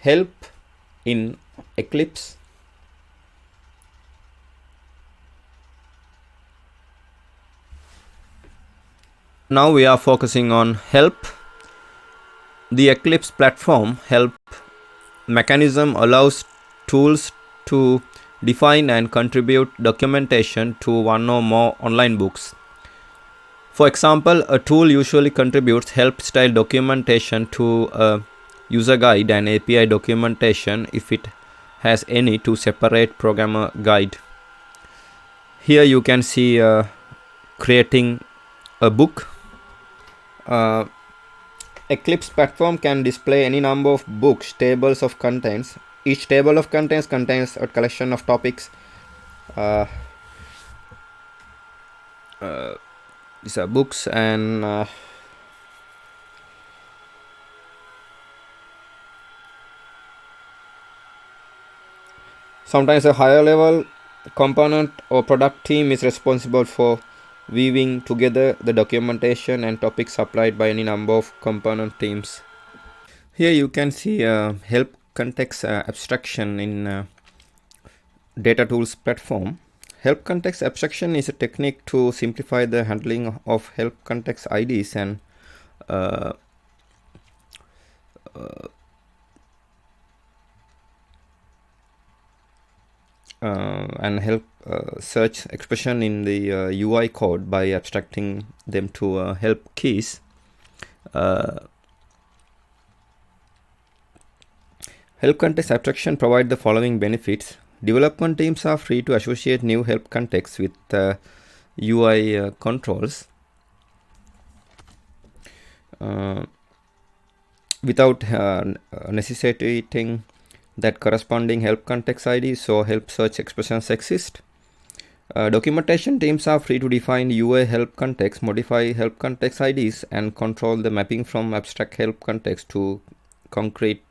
help in Eclipse. Now we are focusing on help. The Eclipse platform help mechanism allows tools to define and contribute documentation to one or more online books. For example, a tool usually contributes help style documentation to a user guide and API documentation if it has any to separate programmer guide. Here you can see creating a book. Eclipse platform can display any number of books, tables of contents. Each table of contents contains a collection of topics. These are books and sometimes a higher level component or product team is responsible for weaving together the documentation and topics supplied by any number of component teams. Here you can see help context abstraction in data tools platform. Help context abstraction is a technique to simplify the handling of help context IDs and help search expression in the UI code by abstracting them to help keys. Help context abstraction provide the following benefits. Development teams are free to associate new help contexts with UI controls without necessitating that corresponding help context IDs or help search expressions exist. Documentation teams are free to define UI help context, modify help context IDs, and control the mapping from abstract help context to concrete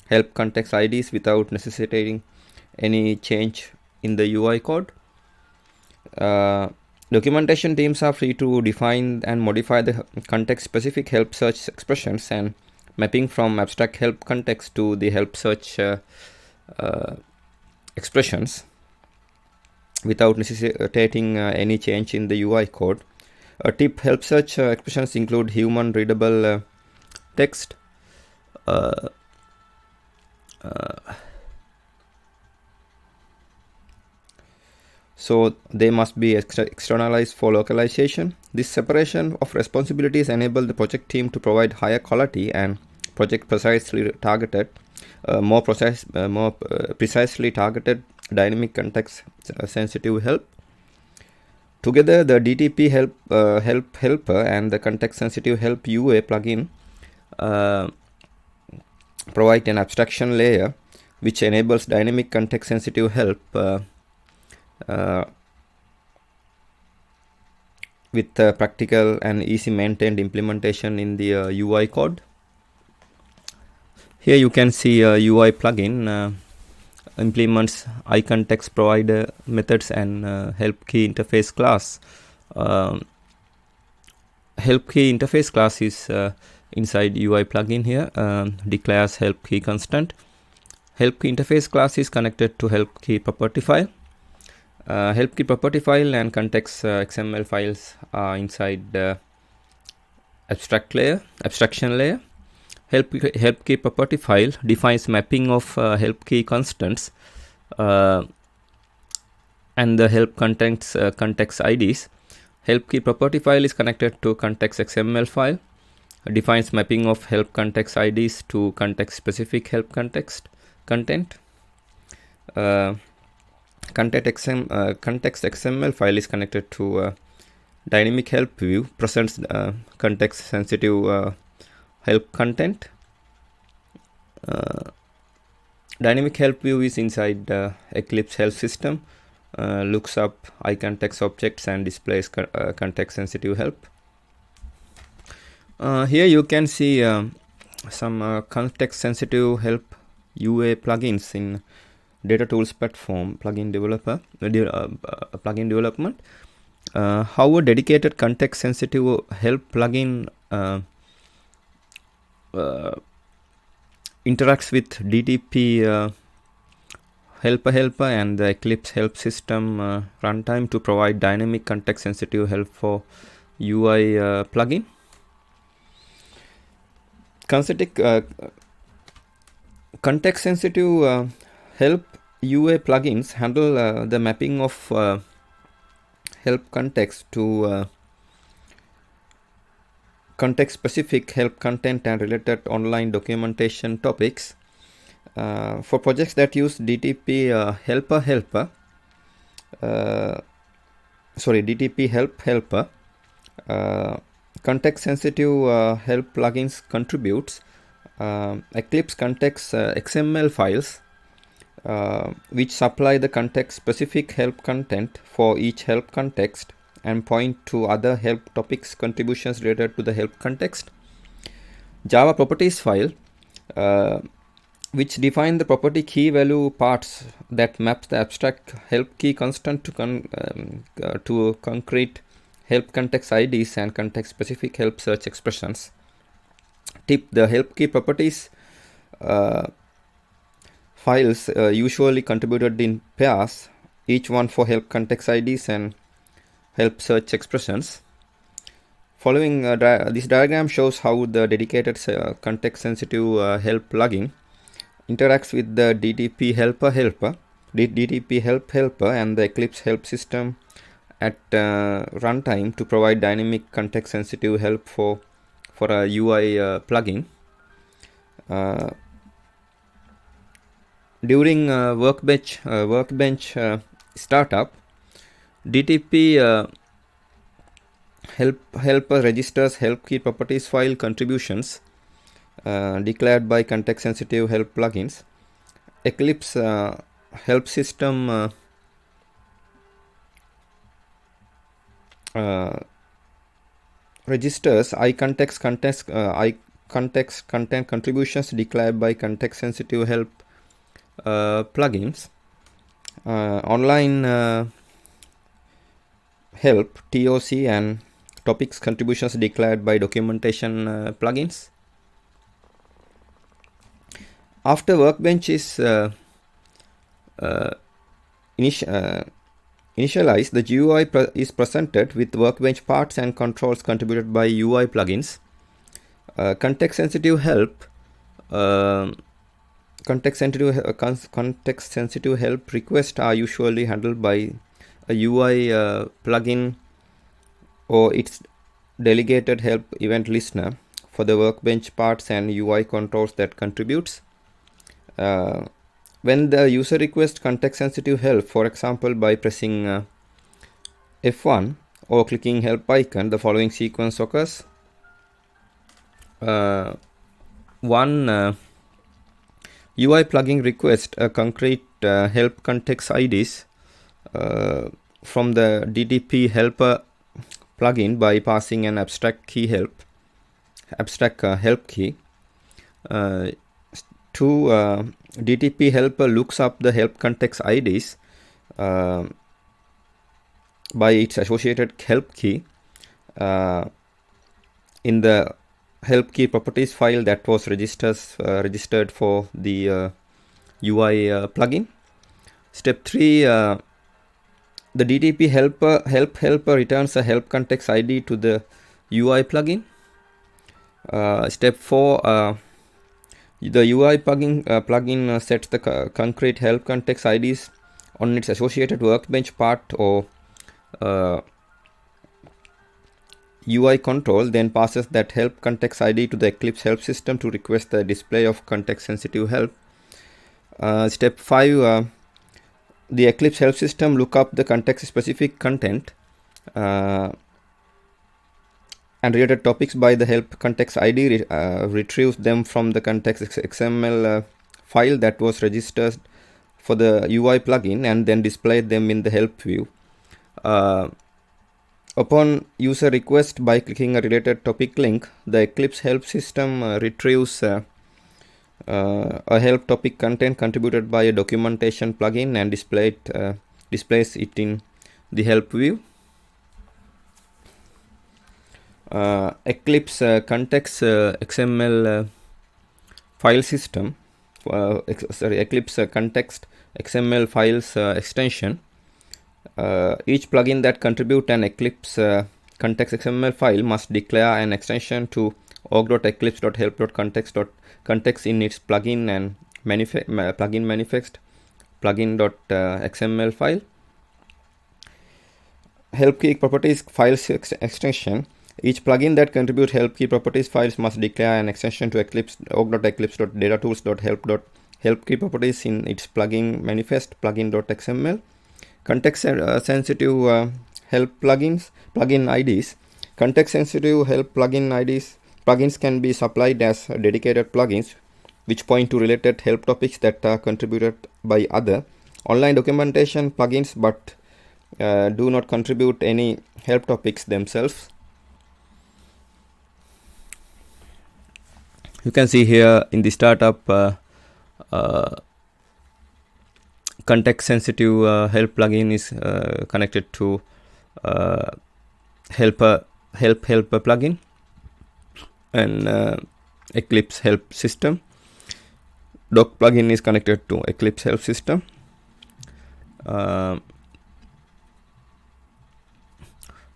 help context IDs without necessitating any change in the UI code. Documentation teams are free to define and modify the context-specific help search expressions and mapping from abstract help context to the help search expressions without necessitating any change in the UI code. Tip help search expressions include human readable text, so they must be externalized for localization. This separation of responsibilities enable the project team to provide higher quality and project precisely targeted, more precisely targeted dynamic context sensitive help. Together, the DTP helper and the context sensitive help UA plugin provide an abstraction layer which enables dynamic context sensitive help with practical and easy maintained implementation in the UI code. Here you can see a UI plugin implements iContext provider methods and help key interface class. Help key interface class is inside UI plugin here, declares help key constant. Help key interface class is connected to help key property file. Help key property file and context XML files are inside the abstraction layer. Help key property file defines mapping of help key constants and the help context IDs. Help key property file is connected to context XML file, defines mapping of help context IDs to context specific help context content. Context XML file is connected to dynamic help view, presents context sensitive help content. Dynamic help view is inside Eclipse help system, looks up iContext objects and displays context sensitive help. Here you can see some context sensitive help UA plugins in data tools platform plugin development. How a dedicated context sensitive help plugin interacts with DTP helper and the Eclipse help system runtime to provide dynamic context sensitive help for UI plugin. Context sensitive help UA plugins handle the mapping of help context to context specific help content and related online documentation topics. For projects that use DTP DTP helper, context sensitive help plugins contributes Eclipse context XML files which supply the context specific help content for each help context and point to other help topics contributions related to the help context. Java properties file which define the property key value parts that maps the abstract help key constant to concrete help context IDs and context specific help search expressions. Tip: the help key properties files usually contributed in pairs, each one for help context IDs and help search expressions. Following this diagram shows how the dedicated context sensitive help plugin interacts with the DTP helper and the Eclipse help system at runtime to provide dynamic context sensitive help for a UI plugin. During workbench startup, DTP helper registers help key properties file contributions declared by context sensitive help plugins. Eclipse help system registers iContext content contributions declared by context sensitive help plugins. Online help TOC and topics contributions declared by documentation plugins. After workbench is initialized, the GUI is presented with workbench parts and controls contributed by UI plugins. Context sensitive help requests are usually handled by a UI plugin or its delegated help event listener for the workbench parts and UI controls that contributes. When the user requests context sensitive help, for example by pressing F1 or clicking help icon, the following sequence occurs. One UI plugin requests a concrete help context IDs from the DTP helper plugin by passing an abstract help key. Two, DTP helper looks up the help context IDs by its associated help key in the help key properties file that was registered for the UI plugin. Step 3, the DTP helper returns a help context ID to the UI plugin. Step 4, the UI plugin sets the concrete help context IDs on its associated workbench part or UI control, then passes that help context ID to the Eclipse help system to request the display of context sensitive help. Step 5, the Eclipse help system look up the context specific content and related topics by the help context ID, retrieves them from the context XML file that was registered for the UI plugin and then display them in the help view. Upon user request by clicking a related topic link, the Eclipse help system retrieves a help topic content contributed by a documentation plugin and displays it in the help view. Eclipse context XML file system Eclipse context XML files extension. Each plugin that contribute an Eclipse context XML file must declare an extension to org.eclipse.help.context in its plugin and plugin manifest plugin.xml file. Help key properties files extension. Each plugin that contributes help key properties files must declare an extension to Eclipse org.eclipse.datatools.help key properties in its plugin manifest plugin.xml. Context sensitive help plugin IDs. Context sensitive help plugin IDs. Plugins can be supplied as dedicated plugins which point to related help topics that are contributed by other online documentation plugins, but do not contribute any help topics themselves. You can see here in the startup context sensitive help plugin is connected to help plugin and Eclipse help system. Doc plugin is connected to Eclipse help system.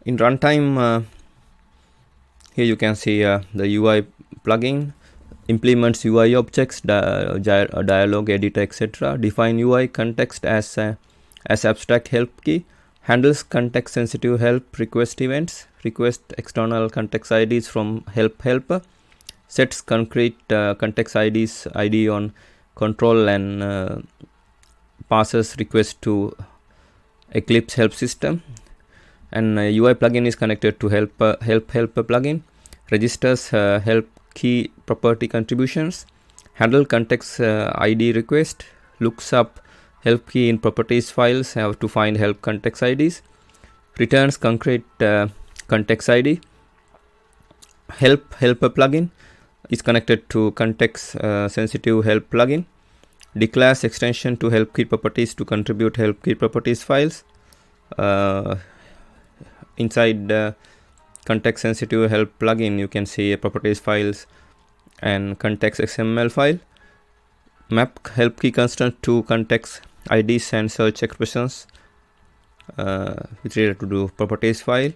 In runtime, here you can see the UI plugin implements UI objects, dialog editor, etc. Define UI context as abstract help key. Handles context sensitive help request events. Request external context IDs from helper. Sets concrete context ID on control and passes request to Eclipse help system. And UI plugin is connected to helper plugin. Registers help key property contributions. Handle context ID request. Looks up help key in properties files to find help context IDs. Returns concrete context ID. Helper plugin is connected to context sensitive help plugin. Declares extension to help key properties to contribute help key properties files. Inside context sensitive help plugin, you can see properties files and context XML file. Map help key constant to context IDs and search expressions which related to properties file.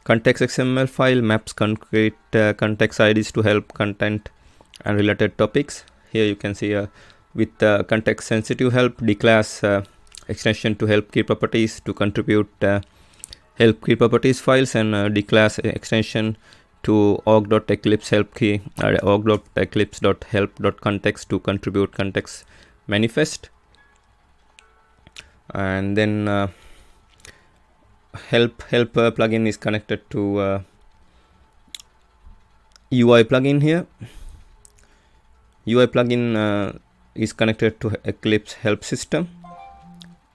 Context XML file maps concrete context IDs to help content and related topics. Here you can see with context sensitive help declares extension to help key properties to contribute help key properties files and declares extension to org.eclipse help key org.eclipse.help.context to contribute context manifest. And then help plugin is connected to UI plugin. Here UI plugin is connected to Eclipse help system.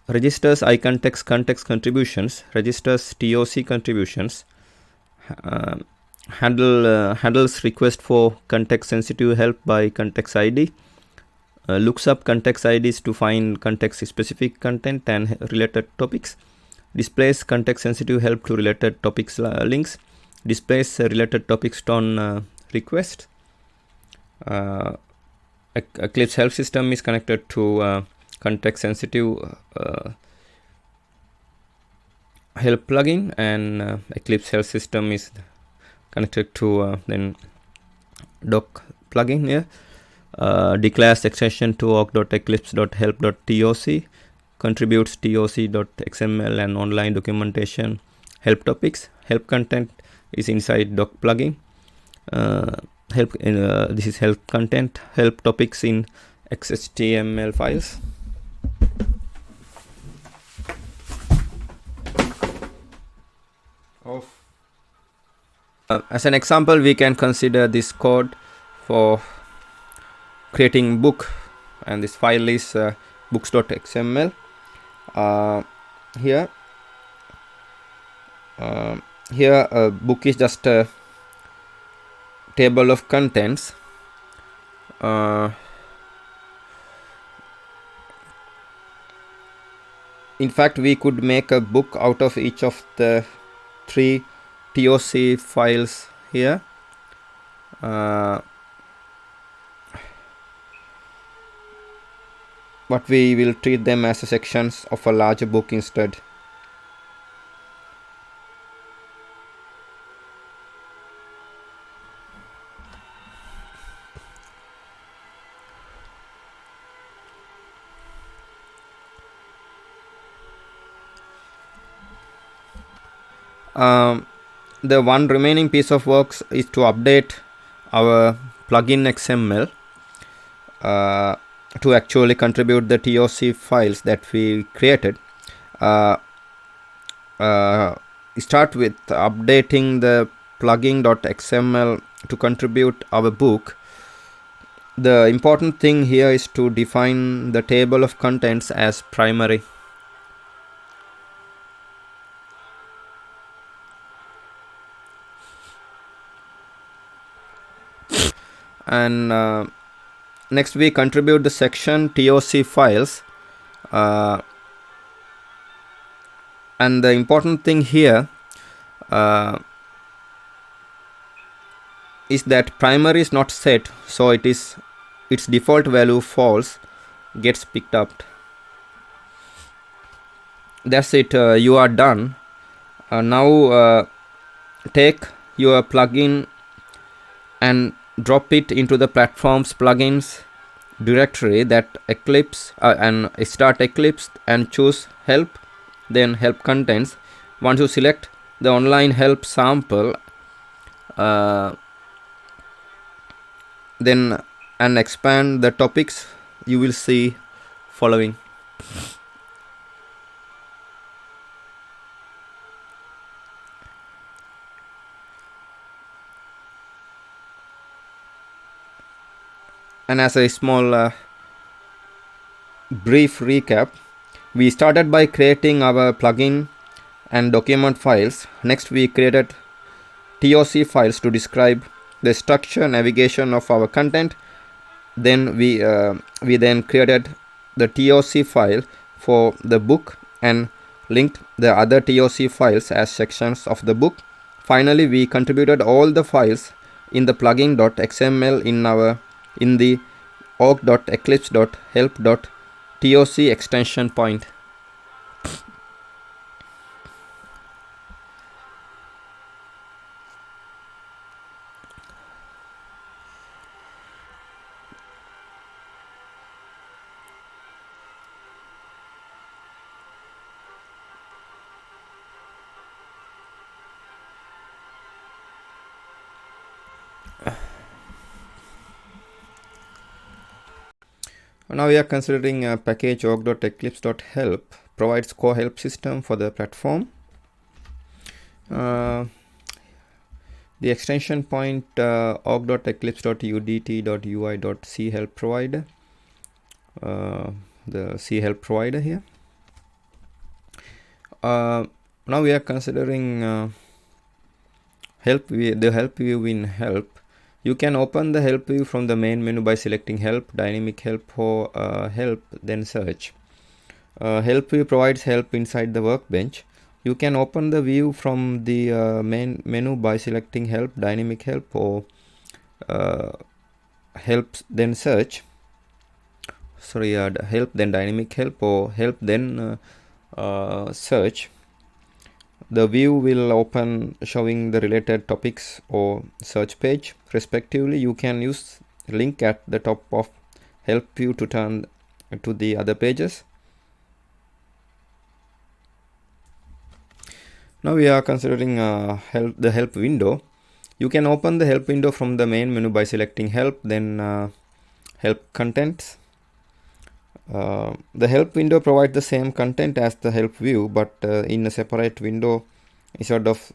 Registers iContext context contributions. Registers TOC contributions. Handles request for context sensitive help by context ID. Looks up context IDs to find context specific content and related topics. Displays context sensitive help to related topics links. Displays related topics on request. Eclipse help system is connected to context sensitive help plugin, and Eclipse help system is connected to then doc plugin here. Declares extension to org.eclipse.help.toc, contributes toc.xml and online documentation help topics. Help content is inside doc plugin. This is help content. Help topics in XHTML files. As an example, we can consider this code for creating book, and this file is books.xml. Here a book is just a table of contents. In fact, we could make a book out of each of the 3 TOC files here. but we will treat them as sections of a larger book instead. The one remaining piece of work is to update our plugin XML to actually contribute the TOC files that we created. Start with updating the plugin.xml to contribute our book. The important thing here is to define the table of contents as primary. And next we contribute the section TOC files, and the important thing here is that primary is not set, so its default value false gets picked up. That's it. You are done. Now take your plugin and drop it into the platform's plugins directory, that Eclipse, and start Eclipse and choose help, then help contents. Once you select the online help sample, then and expand the topics, you will see following. And as a small brief recap, we started by creating our plugin and document files. Next we created TOC files to describe the structure navigation of our content. Then we then created the TOC file for the book and linked the other TOC files as sections of the book. Finally, we contributed all the files in the plugin.xml in the org.eclipse.help.toc extension point. Now we are considering a package org.eclipse.help provides core help system for the platform. The extension point org.eclipse.udt.ui.c help provider, the C help provider here. Now we are considering the help view in help. You can open the help view from the main menu by selecting help, dynamic help, or help, then search. Help view provides help inside the workbench. You can open the view from the main menu by selecting help, dynamic help, or help, then search. Help, then dynamic help, or help, then search. The view will open showing the related topics or search page respectively. You can use link at the top of help view to turn to the other pages. Now we are considering the help window. You can open the help window from the main menu by selecting help, then help contents. The help window provides the same content as the help view, but in a separate window instead of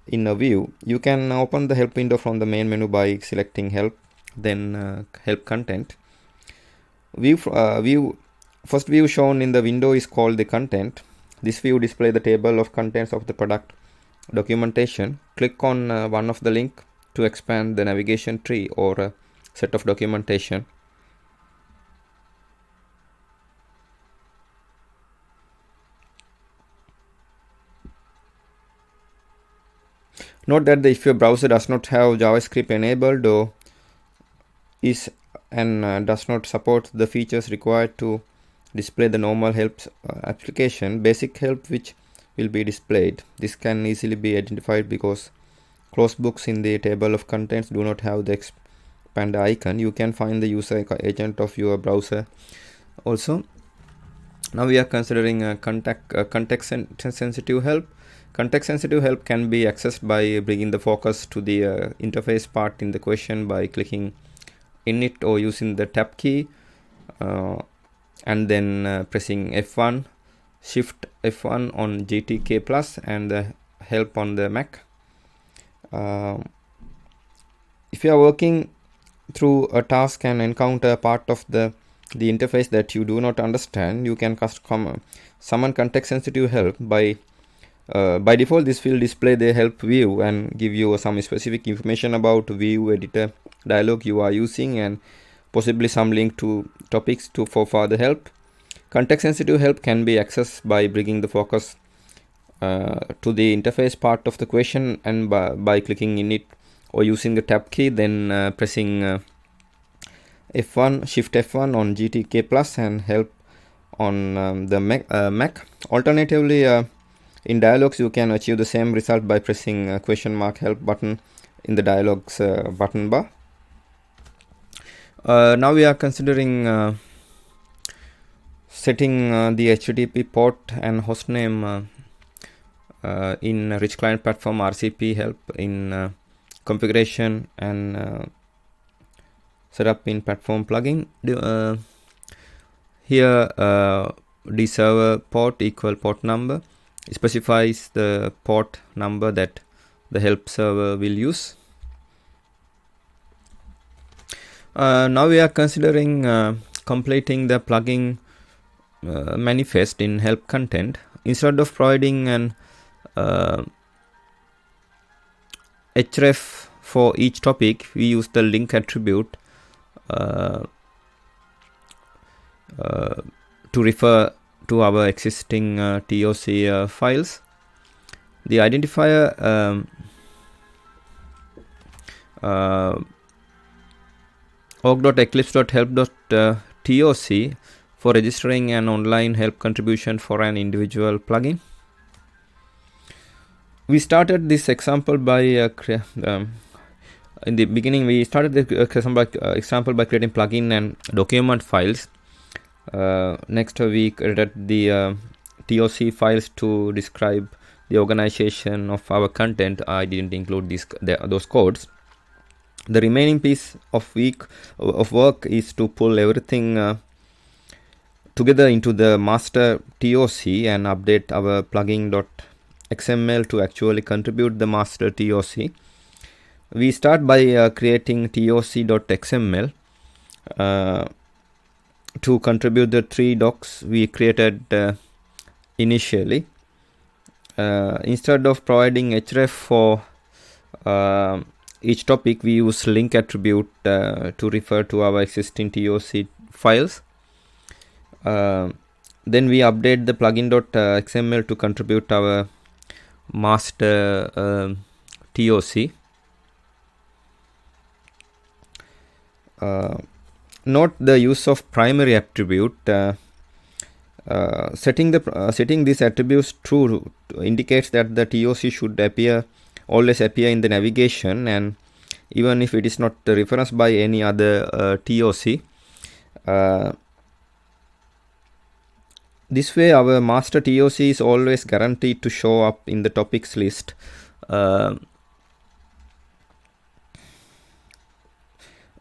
in a view. You can open the help window from the main menu by selecting help, then help content. First view shown in the window is called the content. This view displays the table of contents of the product documentation. Click on one of the link to expand the navigation tree or set of documentation. Note that if your browser does not have JavaScript enabled or is and does not support the features required to display the normal help application, basic help which will be displayed. This can easily be identified because closed books in the table of contents do not have the expand icon. You can find the user agent of your browser also. Now we are considering context sensitive help. Context sensitive help can be accessed by bringing the focus to the interface part in the question by clicking in it or using the tab key and then pressing F1, shift F1 on GTK plus and the help on the Mac. If you are working through a task and encounter part of the interface that you do not understand, you can summon context sensitive help. By default, this will display the help view and give you some specific information about view editor dialog you are using and possibly some link to topics for further help. Context sensitive help can be accessed by bringing the focus to the interface part of the question and by clicking in it or using the tab key, then pressing F1, shift F1 on GTK plus and help on the Mac. Alternatively, in dialogues you can achieve the same result by pressing question mark help button in the dialogues button bar. Now we are considering setting the HTTP port and hostname in rich client platform RCP help in configuration and set up in platform plugin. Here the server port equal port number specifies the port number that the help server will use. Now we are considering completing the plugin manifest in help content. Instead of providing an href for each topic, we use the link attribute to refer to our existing TOC files. The identifier org.eclipse.help.toc for registering an online help contribution for an individual plugin. We started this example by in the beginning we started the example by creating plugin and document files. Next we created the TOC files to describe the organization of our content. I didn't include those codes. The remaining piece of work is to pull everything together into the master TOC and update our plugin.xml to actually contribute the master TOC. We start by creating toc.xml to contribute the 3 docs we created initially. Instead of providing href for each topic, we use link attribute to refer to our existing TOC files. Then we update the plugin.xml to contribute our master TOC. Note the use of primary attribute. Setting these attributes true indicates that the TOC should always appear in the navigation, and even if it is not referenced by any other TOC. This way our master TOC is always guaranteed to show up in the topics list.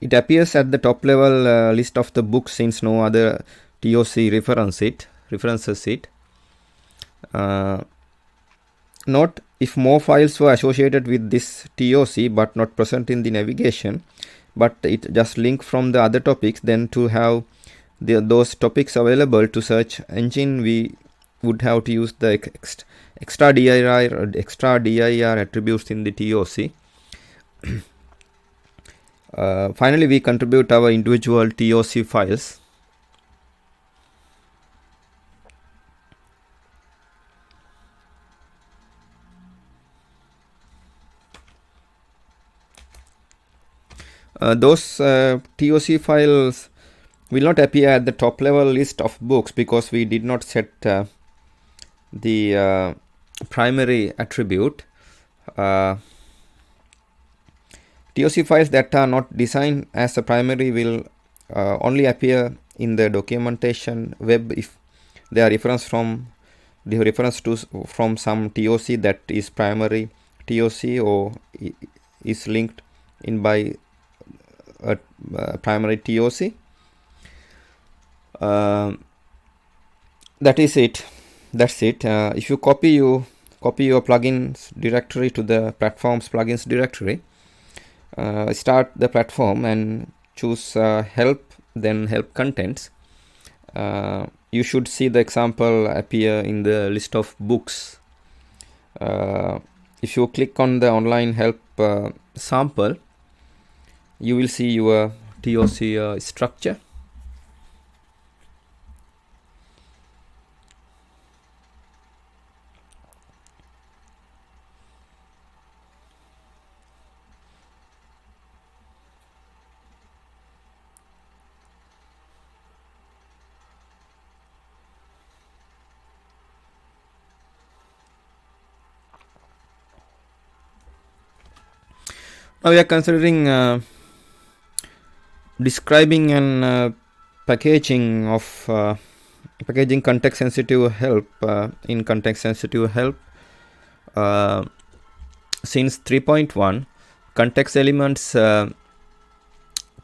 It appears at the top level list of the book since no other TOC references it. Note, if more files were associated with this TOC but not present in the navigation, but it just linked from the other topics, then to have those topics available to search engine, we would have to use the extra dir attributes in the TOC. Finally, we contribute our individual TOC files. Those TOC files will not appear at the top level list of books because we did not set the primary attribute. TOC files that are not designed as a primary will only appear in the documentation web if they are referenced from some TOC that is primary TOC or is linked in by a primary TOC. That is it. That's it. If you copy your plugins directory to the platform's plugins directory, start the platform and choose help, then help contents. You should see the example appear in the list of books. If you click on the online help sample, you will see your TOC structure. Now we are considering describing and packaging context sensitive help in context sensitive help. Since 3.1, context elements can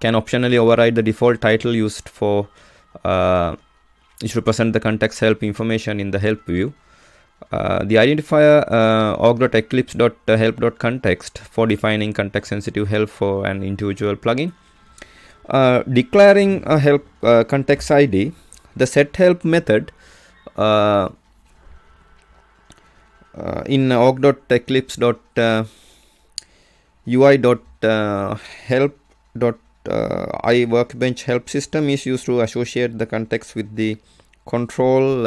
optionally override the default title used for which represent the context help information in the help view. The identifier org.eclipse.help.context for defining context sensitive help for an individual plugin. Declaring a help context ID, the set help method in org.eclipse.ui.help.I workbench help system is used to associate the context with the control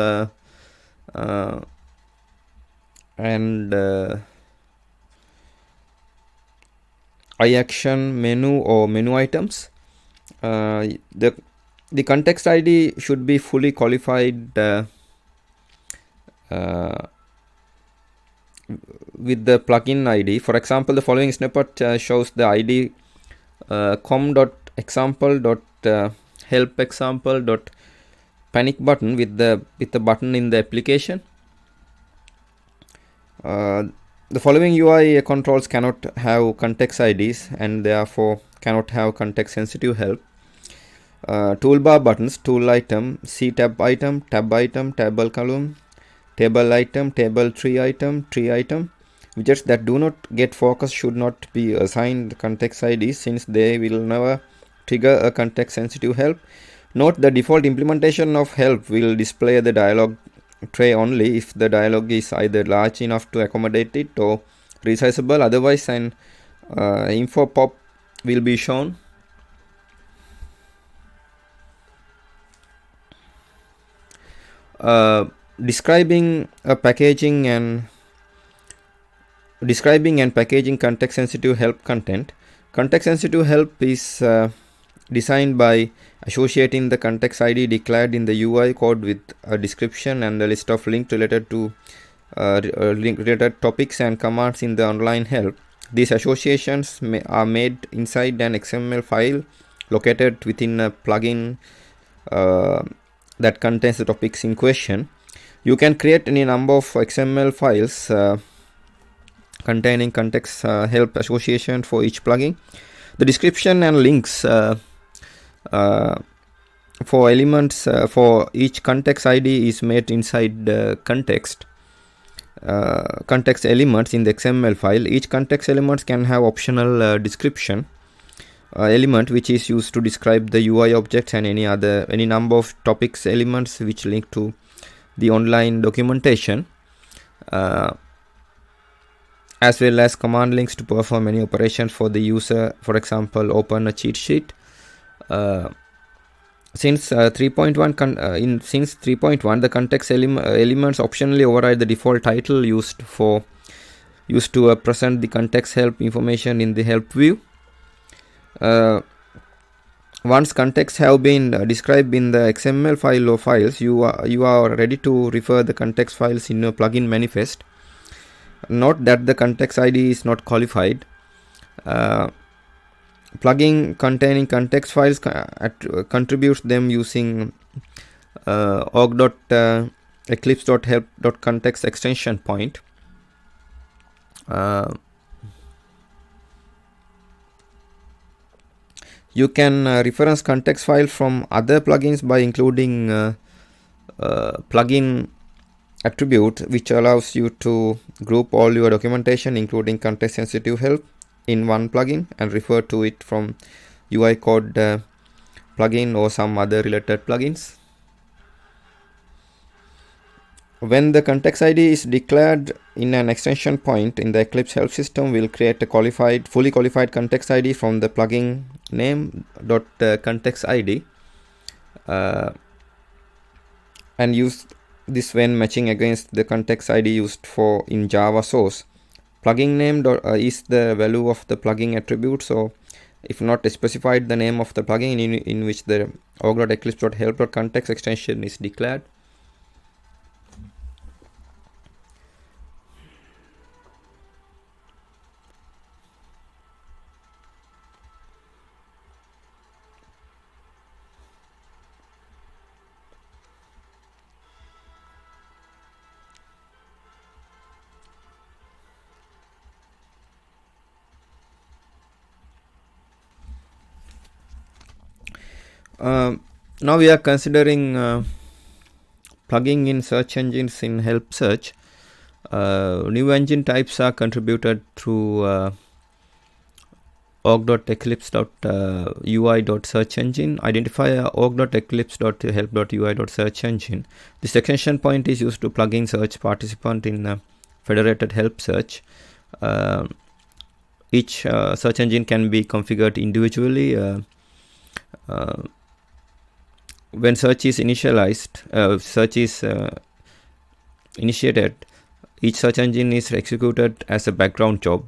and iAction menu or menu items. The context ID should be fully qualified with the plugin ID. For example, the following snippet shows the ID com.example.help.example.panic button with the button in the application. The following UI controls cannot have context IDs and therefore cannot have context sensitive help. Toolbar buttons, tool item, C tab item, table column, table item, table tree item. Widgets that do not get focus should not be assigned context IDs since they will never trigger a context sensitive help. Note the default implementation of help will display the dialog tray only if the dialog is either large enough to accommodate it or resizable. Otherwise, an info pop will be shown. Describing and packaging context sensitive help content. Context sensitive help is designed by associating the context ID declared in the UI code with a description and a list of links related to related topics and commands in the online help. These associations are made inside an XML file located within a plugin that contains the topics in question. You can create any number of XML files containing context help association for each plugin. The description and links for elements for each context ID is made inside the context elements in the XML file. Each context element can have optional description element which is used to describe the UI objects and any number of topics elements which link to the online documentation, as well as command links to perform any operation for the user, for example open a cheat sheet. Since 3.1 the context elements optionally override the default title used to present the context help information in the help view. Uh, Once contexts have been described in the XML file or files, you are ready to refer the context files in your plugin manifest. Note that the context ID is not qualified. Uh, Plugin containing context files contributes them using org.eclipse.help.context extension point. You can reference context file from other plugins by including plugin attribute, which allows you to group all your documentation including context sensitive help in one plugin and refer to it from UI code plugin or some other related plugins. When the context ID is declared in an extension point in the Eclipse help system, will create a fully qualified context ID from the plugin name context ID and use this when matching against the context ID used for in Java source. Plugin name is the value of the plugin attribute. So if not specified the name of the plugin in which the org.eclipse.help.context extension is declared. Now we are considering plugging in search engines in help search. New engine types are contributed through org.eclipse.ui.search engine. Identify org.eclipse.help.ui.search engine. This extension point is used to plug in search participant in federated help search. Each search engine can be configured individually. When search is initiated, each search engine is executed as a background job,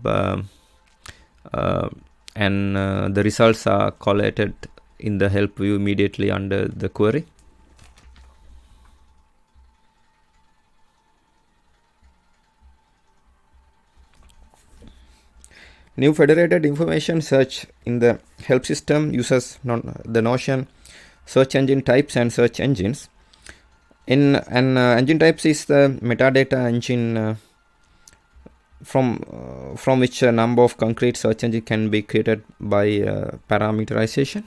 and the results are collated in the help view immediately under the query. New federated information search in the help system uses the notion search engine types and search engines. In an engine types is the metadata engine from which a number of concrete search engine can be created by parameterization.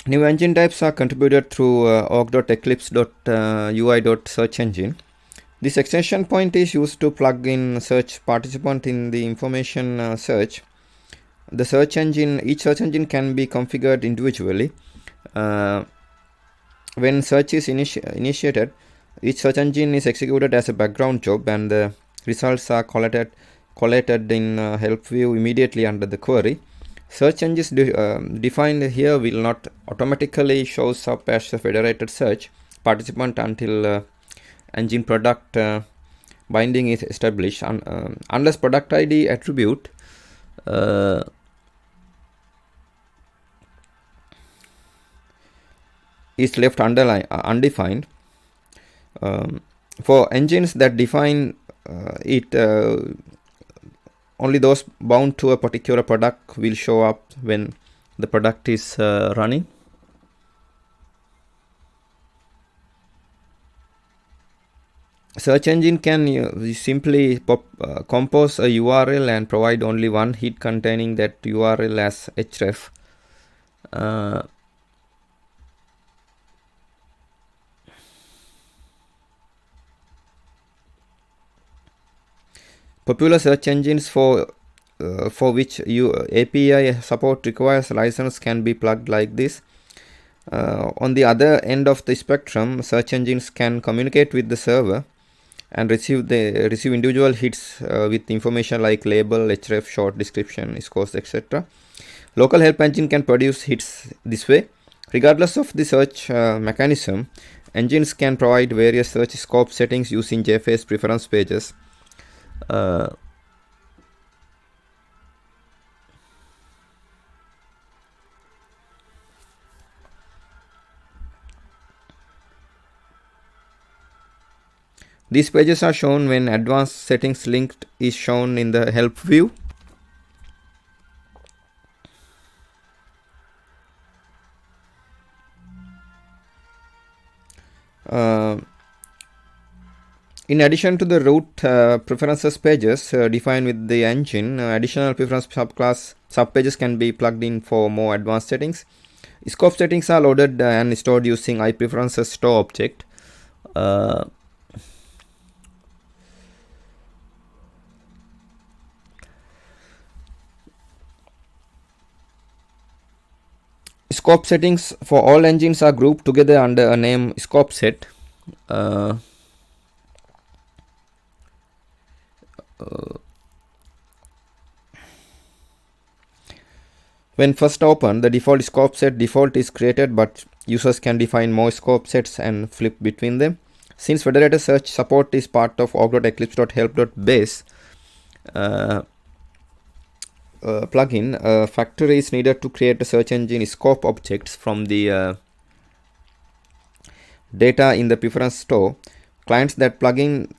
New engine types are contributed through org.eclipse.ui.search engine. This extension point is used to plug in search participant in the information search. The search engine, each search engine can be configured individually. When search is initiated, each search engine is executed as a background job, and the results are collated in help view immediately under the query. Search engines defined here will not automatically shows up as a federated search participant until engine product binding is established, unless product ID attribute is left undefined. For engines that define it, only those bound to a particular product will show up when the product is running. Search engine can simply compose a URL and provide only one hit containing that URL as href. Popular search engines for for which API support requires license can be plugged like this. On the other end of the spectrum, search engines can communicate with the server and receive individual hits with information like label, href, short description, scores, etc. Local help engine can produce hits this way. Regardless of the search mechanism, engines can provide various search scope settings using JFAS preference pages. These pages are shown when advanced settings linked is shown in the help view. In addition to the root preferences pages defined with the engine, additional preference subpages can be plugged in for more advanced settings. Scope settings are loaded and stored using iPreferences store object. Scope settings for all engines are grouped together under a name scope set. When first opened, the default scope set default is created, but users can define more scope sets and flip between them. Since federated search support is part of org.eclipse.help.base plugin, a factory is needed to create a search engine scope objects from the data in the preference store. Clients that plug in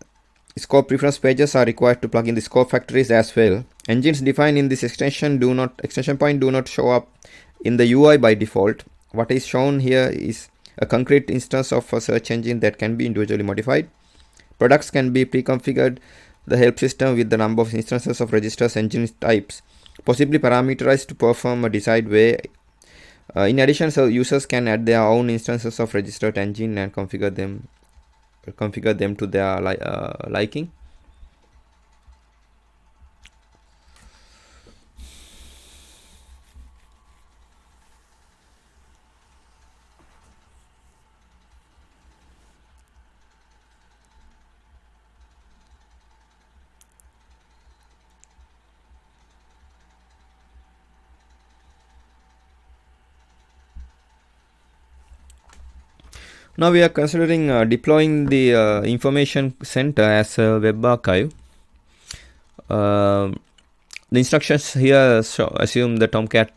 scope preference pages are required to plug in the scope factories as well. Engines defined in this extension point do not show up in the UI by default. What is shown here is a concrete instance of a search engine that can be individually modified. Products can be pre-configured the help system with the number of instances of registers engine types, possibly parameterized to perform a desired way. In addition, so users can add their own instances of registered engine and configure them to their liking. Now we are considering deploying the information center as a web archive. The instructions here assume the Tomcat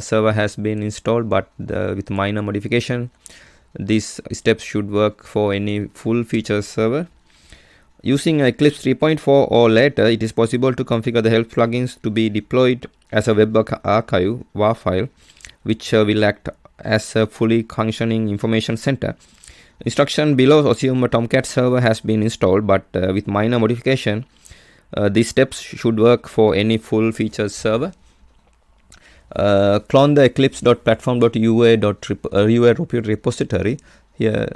server has been installed, but with minor modification. These steps should work for any full features server. Using Eclipse 3.4 or later, it is possible to configure the help plugins to be deployed as a web archive WAR file, which will act as a fully functioning information center. Instruction below assume a Tomcat server has been installed, but with minor modification. These steps should work for any full features server. Clone the eclipse.platform.ua repository. Here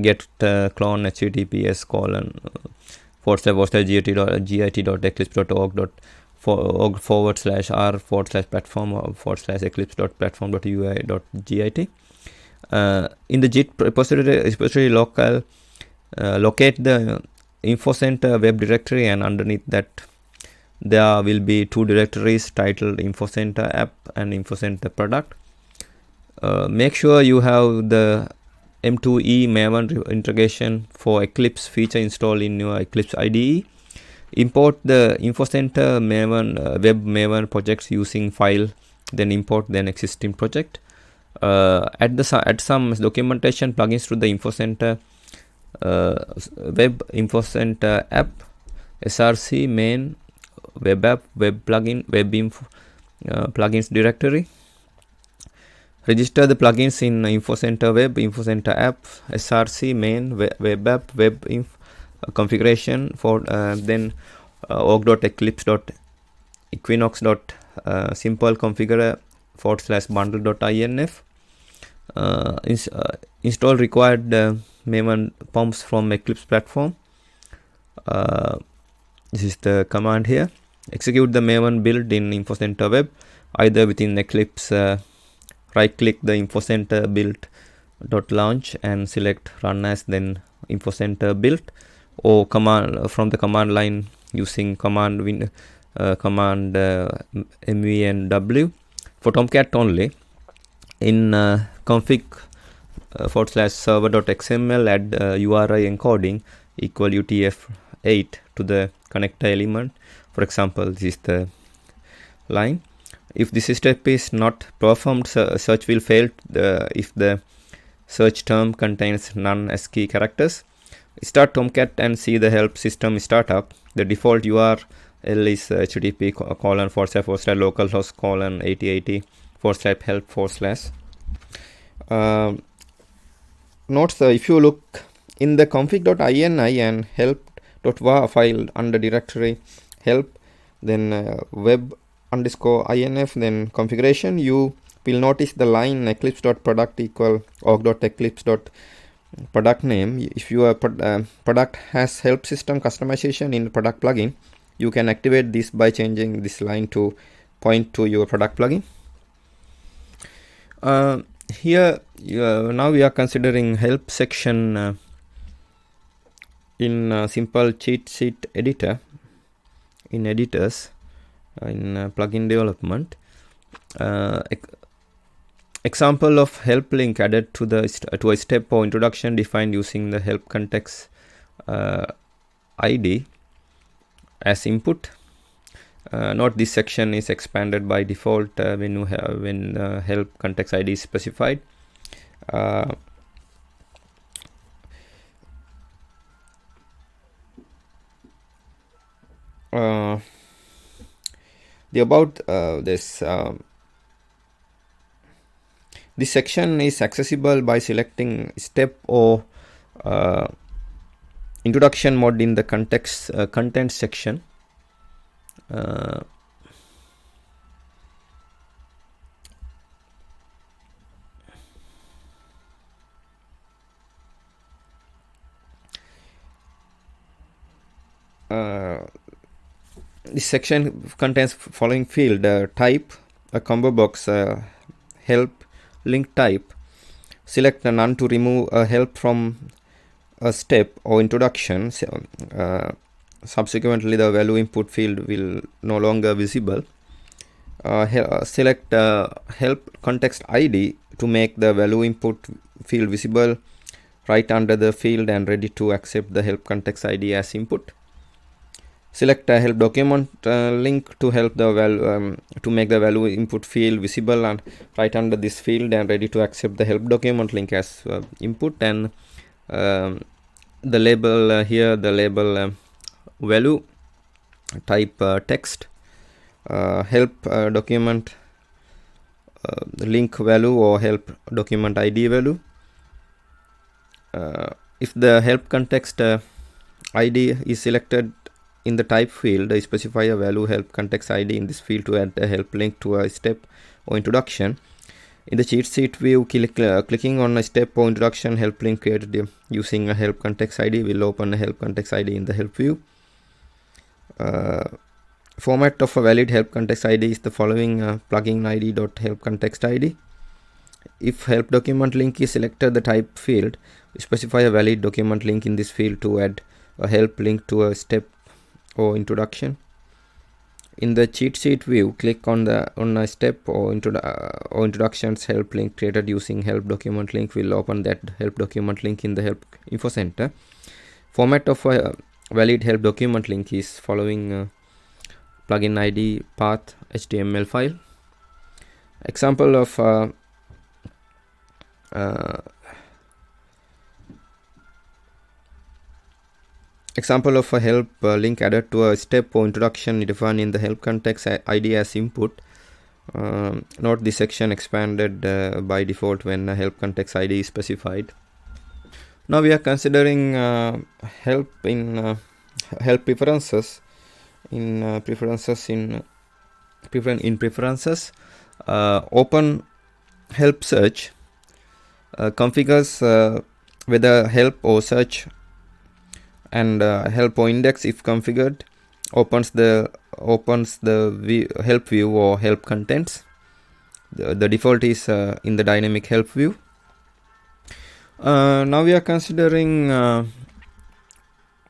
get clone https://git.eclipse.org/r/platform/eclipse.platform.ua.git. In the Git repository locate the info center web directory, and underneath that there will be two directories titled info center app and info center product. Make sure you have the M2E Maven integration for Eclipse feature installed in your Eclipse IDE. Import the info center Maven web Maven projects using file, then import then existing project. Add some documentation plugins to the info center web info center app, src main web app web plugin web info plugins directory. Register the plugins in info center web info center app src main web app web info configuration for then org.eclipse.equinox.simple configure /bundle.inf. Install required Maven pumps from Eclipse platform. This is the command here. execute the Maven build in InfoCenter Web, either within Eclipse. Right click the InfoCenter build.launch and select run as, then InfoCenter build, or command from the command line using command mv and w. For Tomcat only, in config /server.xml add URI encoding equal UTF-8 to the connector element. For example, this is the line. If this step is not performed, search will fail if the search term contains none ASCII characters. Start Tomcat and see the help system startup. The default URL is http://localhost:8080/help/. Notes, if you look in the config.ini and help.var file under directory help, then web_inf, then configuration, you will notice the line eclipse.product equal org.eclipse.product name. If your product has help system customization in product plugin, you can activate this by changing this line to point to your product plugin. Here now we are considering help section in simple cheat sheet editor in editors in plugin development. Example of help link added to a step or introduction defined using the help context ID as input. Note this section is expanded by default when help context ID is specified. This section is accessible by selecting step or introduction mode in the content section. This section contains following field: type, a combo box, help link type. Select none to remove a help from a step or introduction. Subsequently, the value input field will no longer visible. Select help context ID to make the value input field visible right under the field and ready to accept the help context ID as input. Select a help document link to help the to make the value input field visible and right under this field and ready to accept the help document link as input. And the label here, the label value type text, help document link value or help document ID value. If the help context ID is selected in the type field, specify a value help context ID in this field to add a help link to a step or introduction. In the cheat sheet view, clicking on a step or introduction help link created using a help context ID will open a help context ID in the help view. Format of a valid help context ID is the following: plugin id.help context ID. If help document link is selected, the type field, specify a valid document link in this field to add a help link to a step or introduction. In the cheat sheet view, click on a step or introductions help link created using help document link will open that help document link in the help info center. Format of a valid help document link is following: plugin ID, path, HTML file. Example of a help link added to a step or introduction defined in the help context ID as input. Note this section expanded by default when a help context ID is specified. Now we are considering help in help preferences. In preferences, open help search configures whether help or search and help or index, if configured, opens the opens the help view or help contents. The default is in the dynamic help view. Now we are considering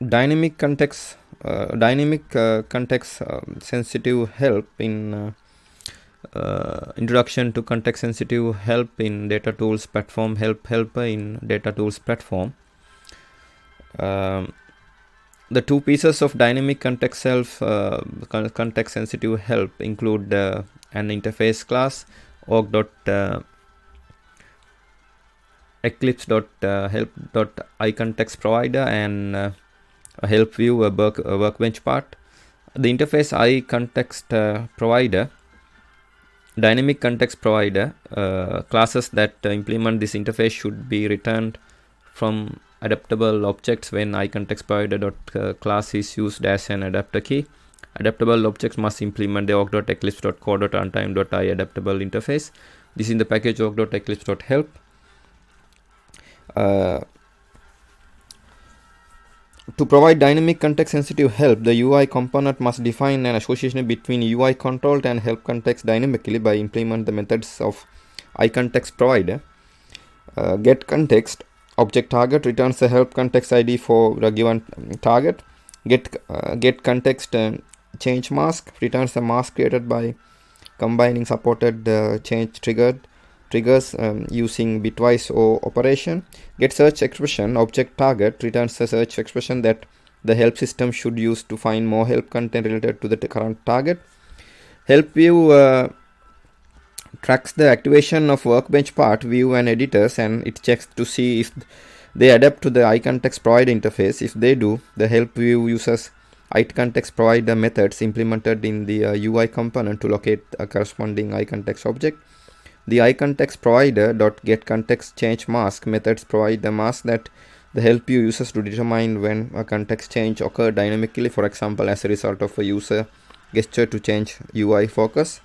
dynamic context sensitive help in introduction to context sensitive help in data tools platform, helper in data tools platform. The two pieces of dynamic context context sensitive help include an interface class Eclipse.help.iContextProvider and a help view, a workbench part. The interface iContextProvider, dynamic context provider, classes that implement this interface should be returned from adaptable objects when iContextProvider.class is used as an adapter key. Adaptable objects must implement the org.eclipse.core.runtime.i adaptable interface. This is in the package org.eclipse.help. To provide dynamic context sensitive help, the UI component must define an association between UI controlled and help context dynamically by implement the methods of iContextProvider. Get context object target returns the help context ID for the given target. Get context change mask returns the mask created by combining supported change triggers using bitwise O operation. Get search expression object target returns the search expression that the help system should use to find more help content related to the current target. Help view tracks the activation of workbench part, view and editors, and it checks to see if they adapt to the iContextProvider interface. If they do, the help view uses iContextProvider methods implemented in the UI component to locate a corresponding iContext object. The iContextProvider.getContextChange mask methods provide the mask that the help view uses to determine when a context change occurred dynamically, for example, as a result of a user gesture to change UI focus.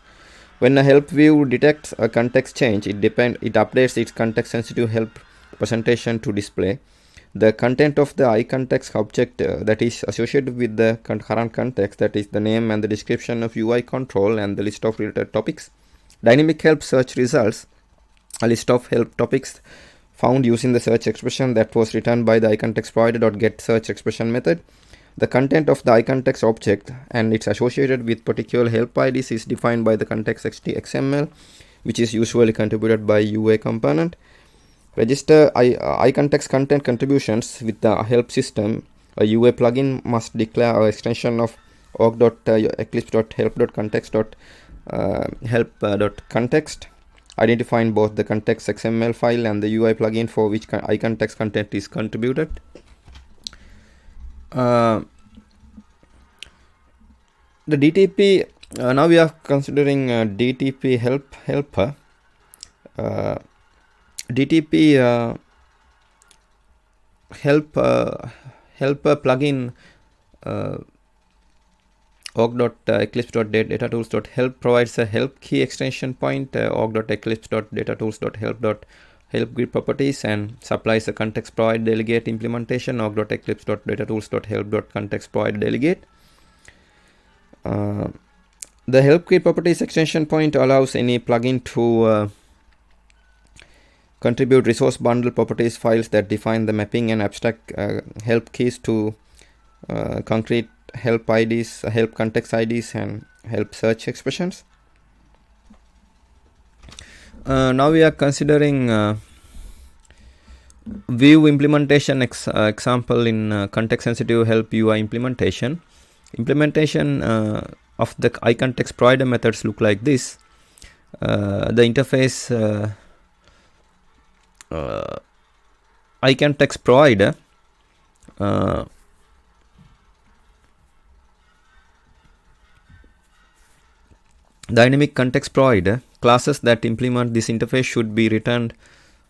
When a help view detects a context change, it updates its context sensitive help presentation to display the content of the iContext object that is associated with the current context, that is the name and the description of UI control and the list of related topics. Dynamic help search results a list of help topics found using the search expression that was returned by the iContextProvider.getSearchExpression method. The content of the iContext object and its associated with particular help IDs is defined by the context.xml, which is usually contributed by UA component. Register iContext content contributions with the help system. A UA plugin must declare an extension of org.eclipse.help.context, identifying both the context XML file and the UI plugin for which iContext content is contributed. The DTP, now we are considering DTP helper. DTP helper plugin org.eclipse.datatools.help provides a help key extension point org.eclipse.datatools.help grid properties and supplies a context provide delegate implementation org.eclipse.datatools.help.context provide delegate. The help grid properties extension point allows any plugin to contribute resource bundle properties files that define the mapping and abstract help keys to concrete help IDs, help context IDs, and help search expressions. Now we are considering view implementation example in context sensitive help UI implementation. Implementation of the iContextProvider methods look like this. The interface iContextProvider dynamic context provider classes that implement this interface should be returned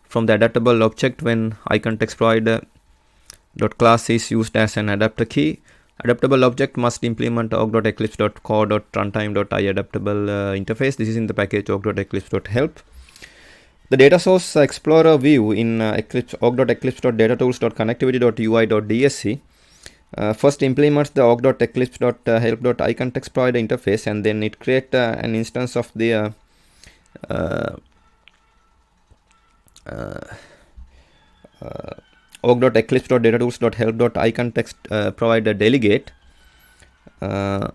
from the adaptable object when iContextProvider.class is used as an adapter key. Adaptable object must implement org.eclipse.core.runtime.i adaptable interface. This is in the package org.eclipse.help. The data source explorer view in Eclipse org.eclipse.datatools.connectivity.ui.dsc first implements the org.eclipse.help.iContextProvider interface, and then it creates an instance of the org.eclipse.datatools.help.iContextProvider delegate. The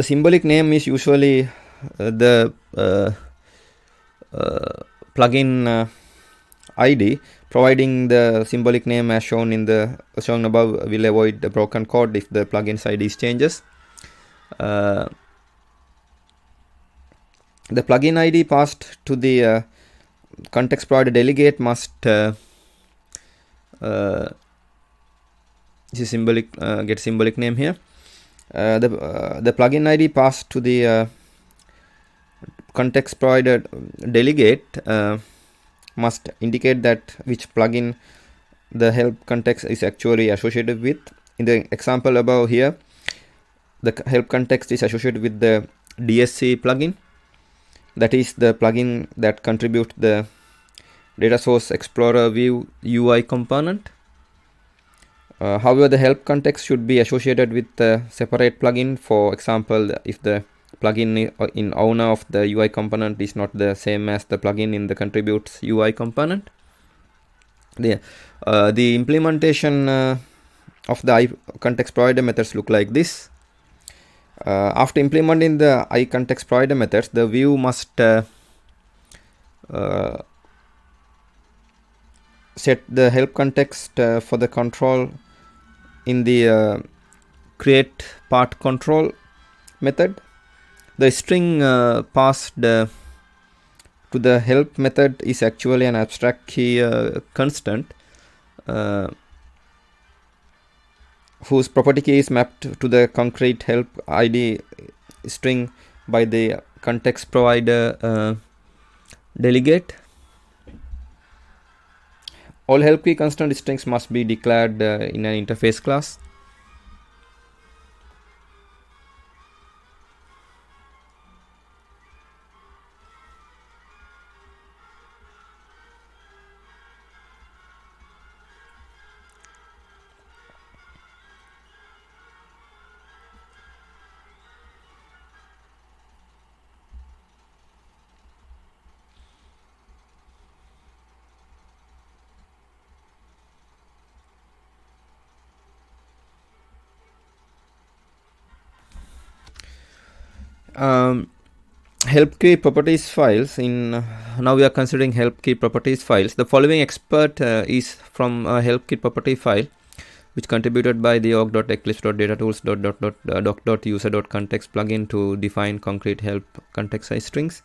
symbolic name is usually the plugin ID. Providing the symbolic name as shown above will avoid the broken code if the plugin's ID changes. The plugin ID passed to the context provider delegate must get symbolic name here. The plugin ID passed to the context provider delegate must indicate that which plugin the help context is actually associated with. In the example above here, the help context is associated with the DSC plugin. That is the plugin that contributes the Data Source Explorer View UI component. However, the help context should be associated with the separate plugin. For example, if the plugin in owner of the UI component is not the same as the plugin in the contributes UI component. The implementation of the iContext provider methods look like this. After implementing the iContext provider methods, the view must set the help context for the control in the create part control method. The string passed to the help method is actually an abstract key constant whose property key is mapped to the concrete help ID string by the context provider delegate. All help key constant strings must be declared in an interface class. Help key properties files. Now we are considering help key properties files. The following expert is from a help key property file which contributed by the org.eclipse.datatools.doc.user.context plugin to define concrete help context size strings.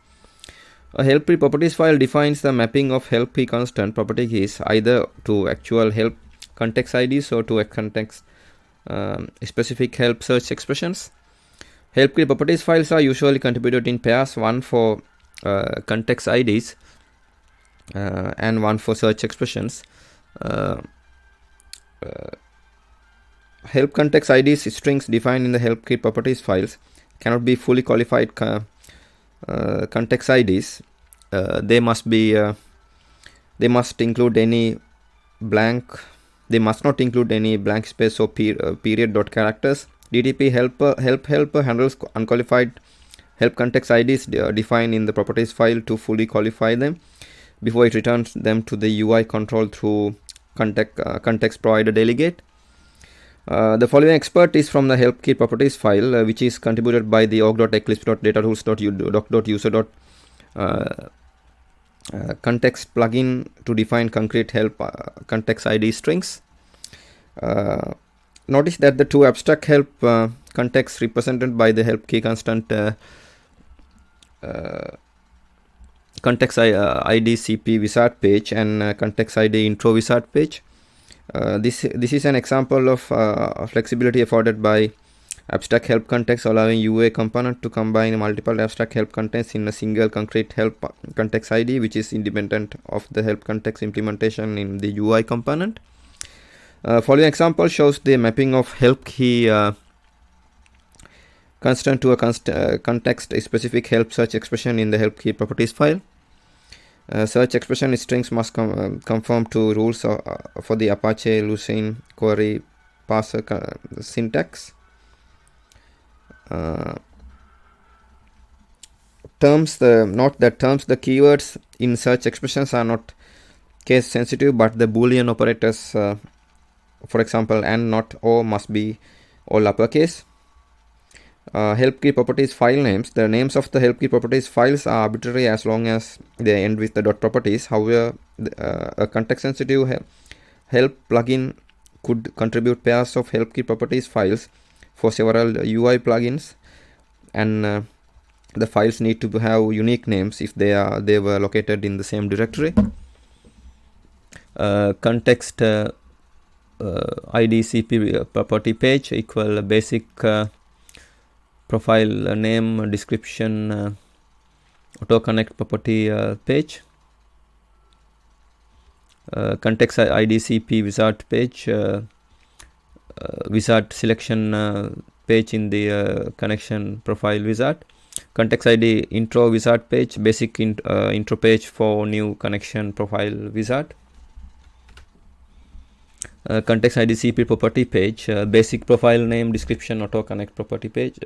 A help key properties file defines the mapping of help key constant property keys either to actual help context IDs or to a context specific help search expressions. Help key properties files are usually contributed in pairs, one for context IDs and one for search expressions. Help context IDs strings defined in the help key properties files cannot be fully qualified context IDs. They must include any blank. They must not include any blank space or period dot characters. DTP helper handles unqualified help context IDs defined in the properties file to fully qualify them before it returns them to the UI control through context provider delegate. The following expert is from the help key properties file which is contributed by the org.eclipse.datatools.doc.user.context plugin to define concrete help context ID strings. Notice that the two abstract help contexts represented by the help key constant context ID CP wizard page and context ID intro wizard page. This is an example of flexibility afforded by abstract help context, allowing UA component to combine multiple abstract help contexts in a single concrete help context ID, which is independent of the help context implementation in the UI component. Following example shows the mapping of help key constant to a context specific help search expression in the help key properties file. Search expression strings must conform to rules for the Apache Lucene query parser syntax. Note that the keywords in search expressions are not case sensitive, but the Boolean operators, for example, and, not, or, must be all uppercase. Help key properties file names. The names of the help key properties files are arbitrary as long as they end with the dot properties. However, a context sensitive help plugin could contribute pairs of help key properties files for several UI plugins, and the files need to have unique names if they were located in the same directory. Context IDCP property page equal basic profile name description auto connect property page. Context IDCP wizard page, wizard selection page in the connection profile wizard. Context ID intro wizard page, basic intro page for new connection profile wizard. Context IDCP property page, basic profile name description auto connect property page.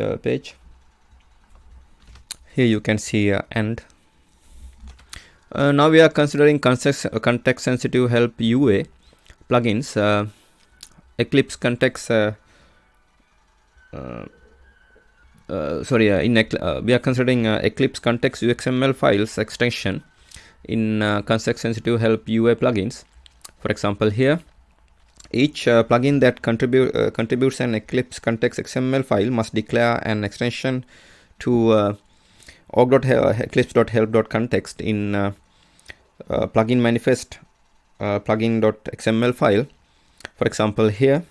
Here you can see end. Now we are considering context sensitive help UA plugins. Eclipse context we are considering Eclipse context UXML files extension in context sensitive help UA plugins. For example, here each plugin that contributes an Eclipse context XML file must declare an extension to org.eclipse.help.context in plugin manifest plugin.xml file. For example, here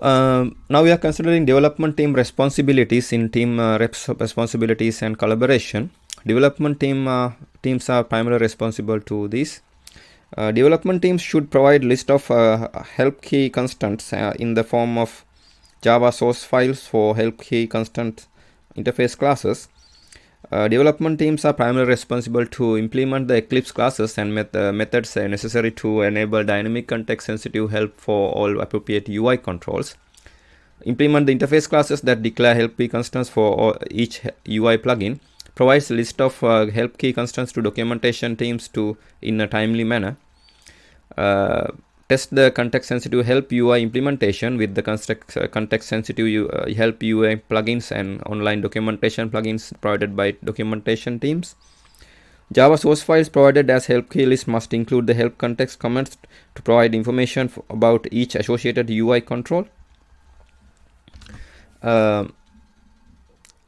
now we are considering development team responsibilities in team responsibilities and collaboration. Development teams are primarily responsible to this. Development teams should provide list of help key constants in the form of Java source files for help key constant interface classes. Development teams are primarily responsible to implement the Eclipse classes and methods necessary to enable dynamic context sensitive help for all appropriate UI controls. Implement the interface classes that declare help key constants for each UI plugin. Provides a list of help key constants to documentation teams in a timely manner. Test the context sensitive help UI implementation with the context sensitive help UI plugins and online documentation plugins provided by documentation teams. Java source files provided as help key list must include the help context comments to provide information about each associated UI control.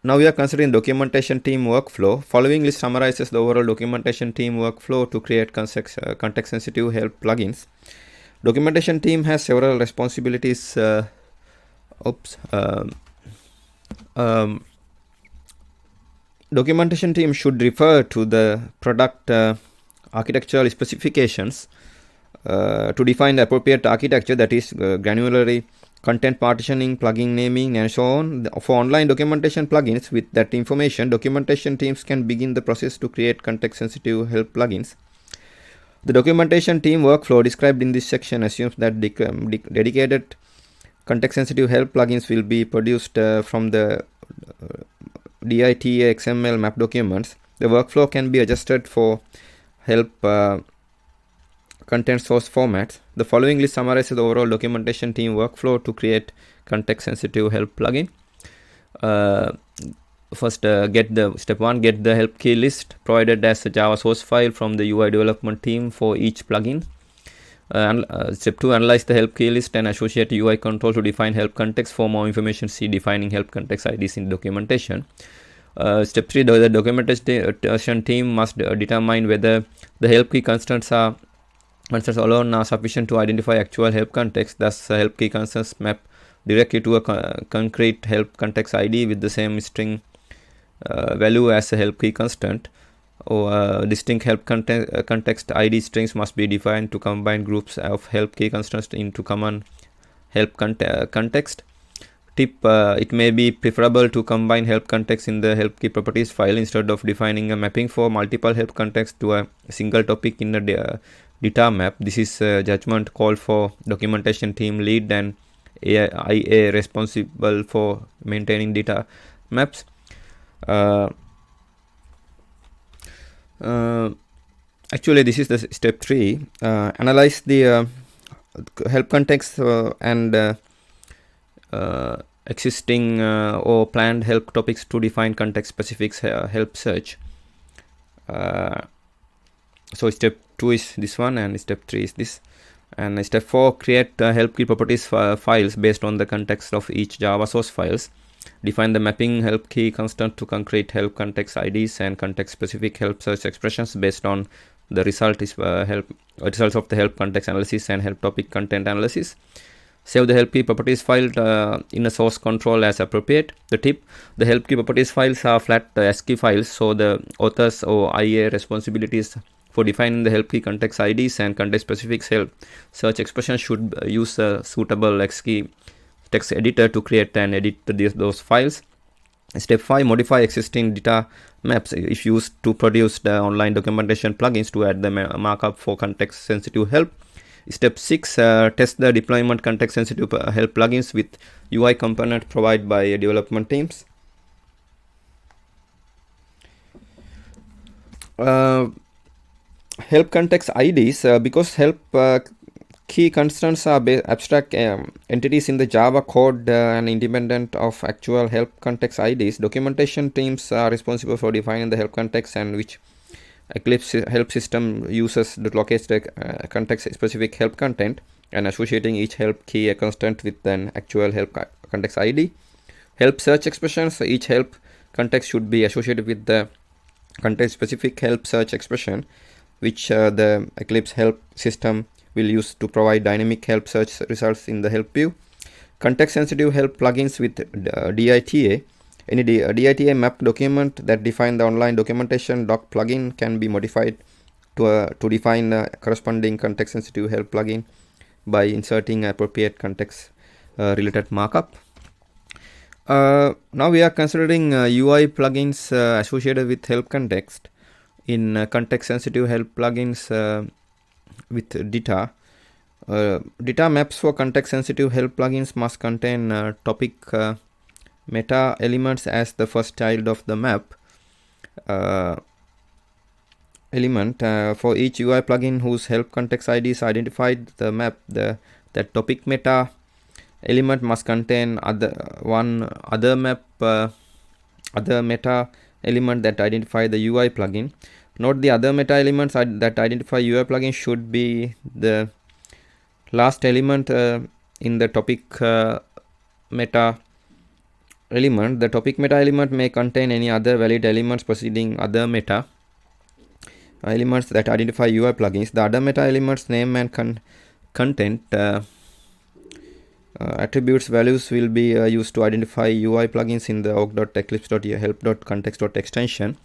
Now we are considering documentation team workflow. Following list summarizes the overall documentation team workflow to create context sensitive help plugins. Documentation team has several responsibilities. Documentation team should refer to the product architectural specifications to define the appropriate architecture, that is granularly content partitioning, plugin naming, and so on. For online documentation plugins with that information, documentation teams can begin the process to create context sensitive help plugins. The documentation team workflow described in this section assumes that dedicated context sensitive help plugins will be produced from the DITA XML map documents. The workflow can be adjusted for help content source formats. The following list summarizes the overall documentation team workflow to create context sensitive help plugin. First, step 1, get the help key list provided as a Java source file from the UI development team for each plugin. Step 2, analyze the help key list and associate UI control to define help context. For more information, see defining help context IDs in documentation. Step 3, the documentation team must determine whether the help key constants alone are sufficient to identify actual help context. Thus, help key constants map directly to a concrete help context ID with the same string value as a help key constant. Distinct help context ID strings must be defined to combine groups of help key constants into common help context. tip, it may be preferable to combine help context in the help key properties file instead of defining a mapping for multiple help contexts to a single topic in the data map. This is a judgment call for documentation team lead and IA responsible for maintaining data maps. Actually, this is the step 3. Analyze the help context and existing or planned help topics to define context specific help search. So step 2 is this one, and step 3 is this. And step 4, create help key properties files based on the context of each Java source files. Define the mapping help key constant to concrete help context IDs and context specific help search expressions based on the results of the help context analysis and help topic content analysis. Save the help key properties file in a source control as appropriate. The tip: the help key properties files are flat ASCII files, so the authors or IA responsibilities for defining the help key context IDs and context specific help search expressions should use a suitable ASCII text editor to create and edit those files. Step 5, modify existing data maps if used to produce the online documentation plugins to add the markup for context sensitive help. Step 6, test the deployment context sensitive help plugins with UI component provided by development teams. Help context IDs, because help key constants are abstract entities in the Java code and independent of actual help context IDs. Documentation teams are responsible for defining the help context and which Eclipse help system uses to locate the context specific help content and associating each help key a constant with an actual help context ID. Help search expressions, each help context should be associated with the context specific help search expression, which the Eclipse help system will use to provide dynamic help search results in the help view. Context sensitive help plugins with DITA. Any DITA map document that define the online documentation doc plugin can be modified to define a corresponding context sensitive help plugin by inserting appropriate context related markup. Now we are considering UI plugins associated with help context. In context sensitive help plugins with data, data maps for context sensitive help plugins must contain topic meta elements as the first child of the map element. For each UI plugin whose help context ID is identified, the map that topic meta element must contain other meta element that identify the UI plugin. Note the other meta elements that identify UI plugin should be the last element in the topic meta element. The topic meta element may contain any other valid elements preceding other meta elements that identify UI plugins. The other meta elements name and content attributes values will be used to identify UI plugins in the org.eclipse.help.context.extension,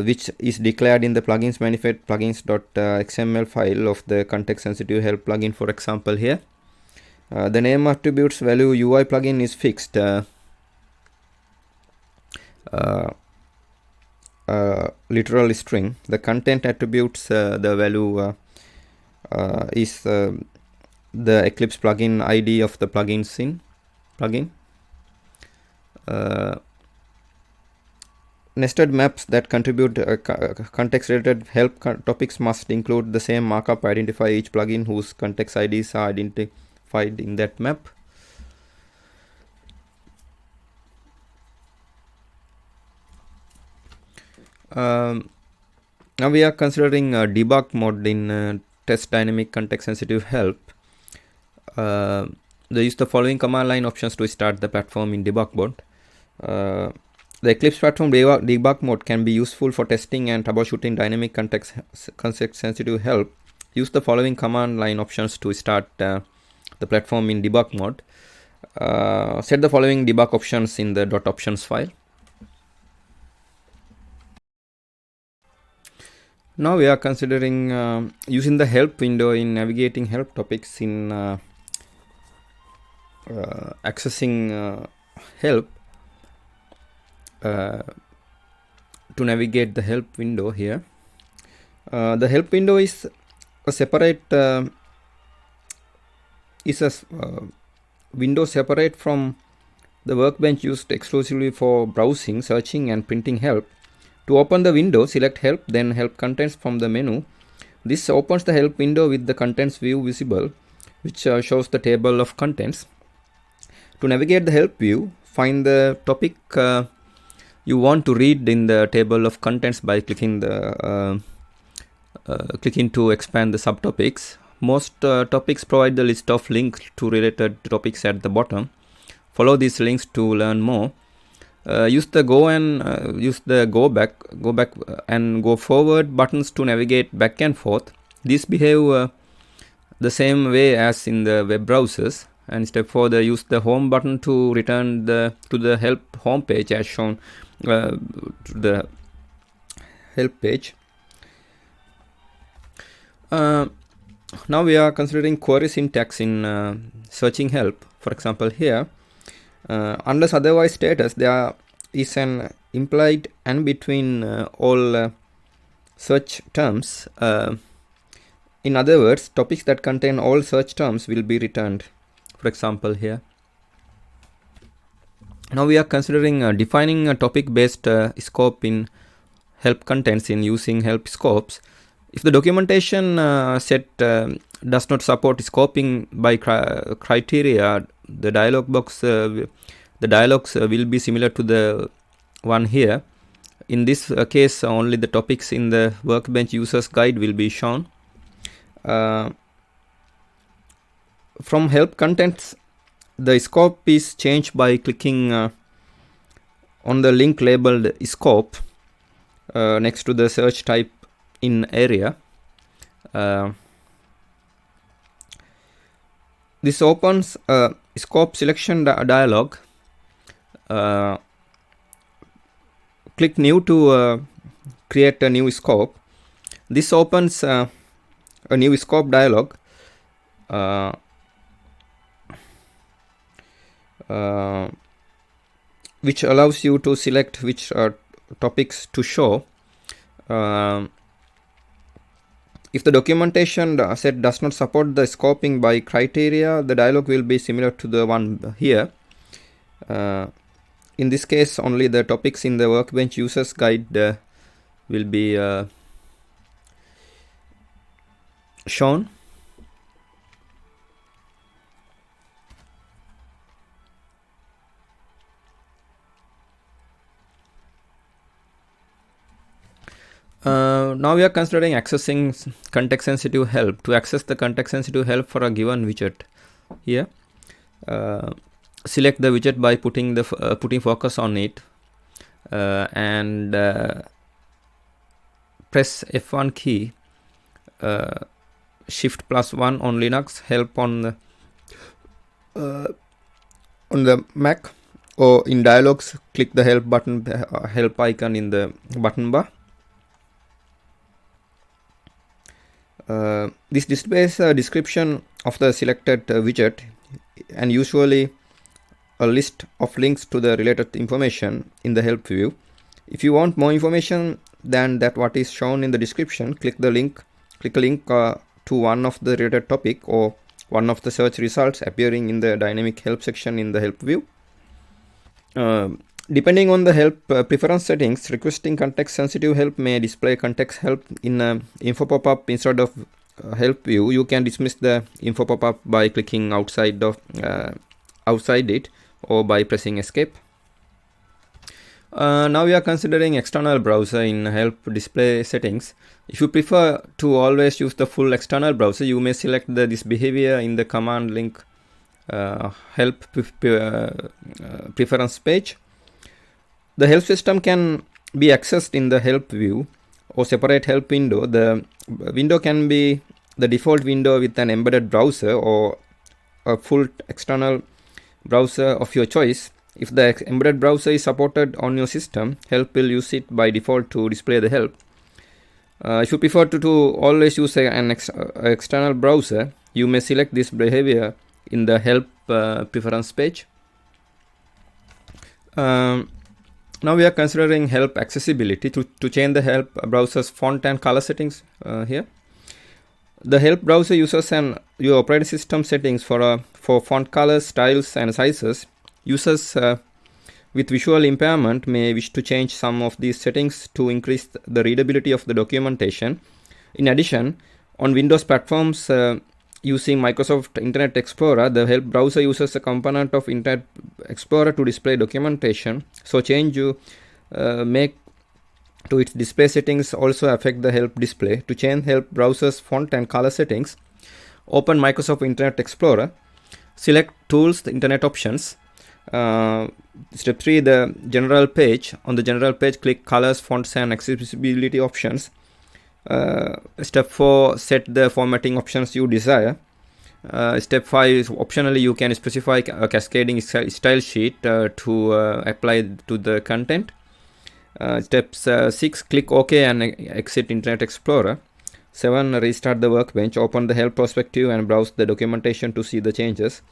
which is declared in the plugins manifest plugins.xml file of the context sensitive help plugin. For example, here the name attributes value UI plugin is fixed literal string. The content attributes the value is the Eclipse plugin ID of the plugins in plugin. Nested maps that contribute context related help topics must include the same markup identify each plugin whose context IDs are identified in that map. Now we are considering debug mode in test dynamic context sensitive help. They use the following command line options to start the platform in debug mode. The Eclipse platform debug mode can be useful for testing and troubleshooting dynamic context sensitive help. Use the following command line options to start the platform in debug mode. Set the following debug options in the .options file. Now we are considering using the help window in navigating help topics in accessing help, to navigate the help window here. The help window is a separate window separate from the workbench used exclusively for browsing, searching and printing help. To open the window, select help, then help contents from the menu. This opens the help window with the contents view visible, which shows the table of contents. To navigate the help view, find the topic you want to read in the table of contents by clicking to expand the subtopics. Most topics provide the list of links to related topics at the bottom. Follow these links to learn more. Use the go back and go forward buttons to navigate back and forth. These behave the same way as in the web browsers. And step 4, use the home button to return to the help home page as shown to the help page. Now we are considering query syntax in searching help. For example, here, unless otherwise stated, there is an implied and between all search terms. In other words, topics that contain all search terms will be returned. For example, here. Now we are considering defining a topic-based scope in help contents in using help scopes. If the documentation set does not support scoping by criteria, the dialogues will be similar to the one here. In this case, only the topics in the workbench users guide will be shown. From help contents, the scope is changed by clicking on the link labeled scope next to the search type in area. This opens a scope selection dialog. Click new to create a new scope. This opens a new scope dialog. Which allows you to select which topics to show. If the documentation set does not support the scoping by criteria, the dialog will be similar to the one here. In this case, only the topics in the workbench users guide will be shown. Now we are considering accessing context-sensitive help. To access the context-sensitive help for a given widget, here, select the widget by putting focus on it, and press F1 key. Shift +1 on Linux, help on the Mac, or in dialogs, click the help button, help icon in the button bar. This displays a description of the selected widget and usually a list of links to the related information in the help view. If you want more information than that what is shown in the description, click a link to one of the related topic or one of the search results appearing in the dynamic help section in the help view. Depending on the help preference settings, requesting context-sensitive help may display context help in info pop-up instead of help view. You can dismiss the info pop-up by clicking outside it or by pressing escape. Now we are considering external browser in help display settings. If you prefer to always use the full external browser, you may select this behavior in the command link help preference page. The help system can be accessed in the help view or separate help window. The window can be the default window with an embedded browser or a full external browser of your choice. If the embedded browser is supported on your system, help will use it by default to display the help. If you prefer to always use an external browser, you may select this behavior in the help preference page. Now we are considering help accessibility. To change the help browser's font and color settings here. The help browser uses your operating system settings for font colors, styles, and sizes. Users with visual impairment may wish to change some of these settings to increase the readability of the documentation. In addition, on Windows platforms using Microsoft Internet Explorer, the help browser uses a component of Internet Explorer to display documentation. So change you make to its display settings also affect the help display. To change help browser's font and color settings, open Microsoft Internet Explorer, select Tools, the Internet Options. Step 3, the general page. On the general page, click Colors, Fonts and Accessibility options. Step 4, set the formatting options you desire. Step 5 is optionally you can specify a cascading style sheet to apply to the content. Step 6, click OK and exit Internet Explorer. 7, restart the workbench, open the help perspective and browse the documentation to see the changes.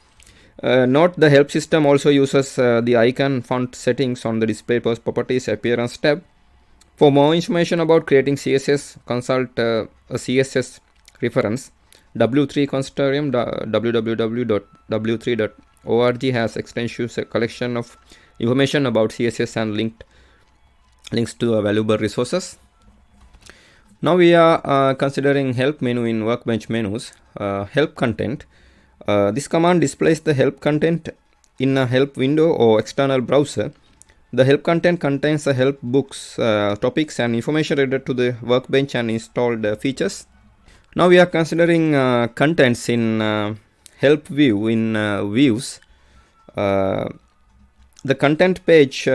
Note the help system also uses the icon font settings on the display properties appearance tab. For more information about creating CSS, consult a CSS reference. W3 Consortium www.w3.org has extensive collection of information about CSS and links to valuable resources. Now we are considering help menu in workbench menus. Help content. This command displays the help content in a help window or external browser. The help content contains the help books, topics and information related to the workbench and installed features. Now we are considering contents in help view in views. The content page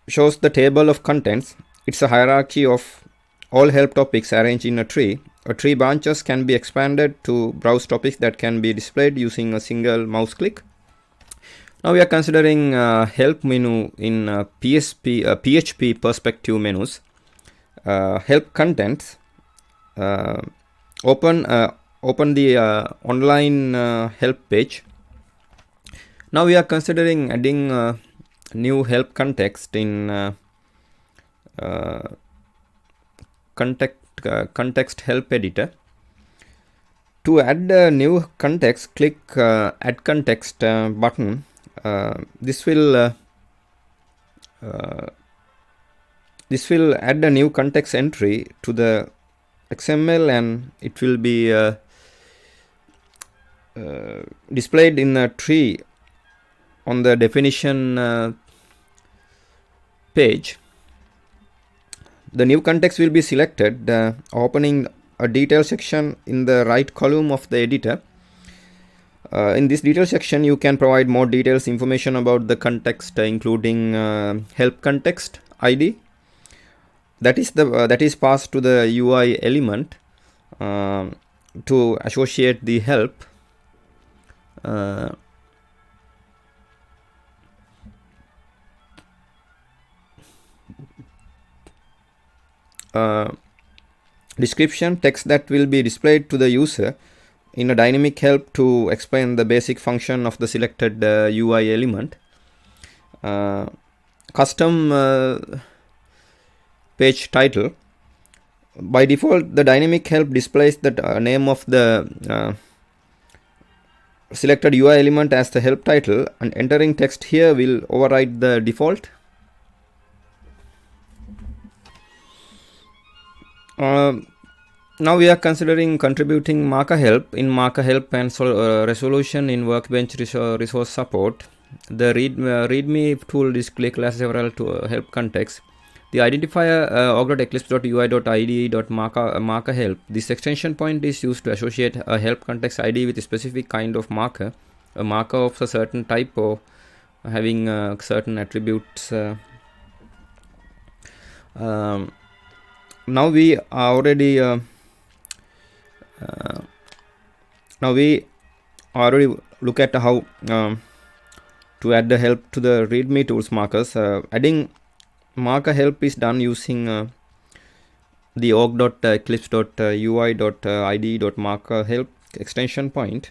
shows the table of contents. It's a hierarchy of all help topics arranged in a tree. Tree branches can be expanded to browse topics that can be displayed using a single mouse click. Now we are considering help menu in PHP perspective menus. Help contents. Open the online help page. Now we are considering adding new help context in context help editor. To add a new context, click add context button. This will add a new context entry to the XML and it will be displayed in a tree on the definition page. The new context will be selected, opening a detail section in the right column of the editor. In this detail section, you can provide more details, information about the context, including help context ID. That is passed to the UI element to associate the help. Description text that will be displayed to the user in a dynamic help to explain the basic function of the selected UI element. Custom page title. By default, the dynamic help displays the name of the selected UI element as the help title, and entering text here will override the default. Now we are considering contributing marker help in marker help and resolution in workbench resource support. The readme tool displays several help contexts. The identifier org.eclipse.ui.ide.marker help. This extension point is used to associate a help context ID with a specific kind of marker, a marker of a certain type or having certain attributes. Now we already look at how to add the help to the readme tools markers. Adding marker help is done using the org.eclipse.ui.ide.marker help extension point.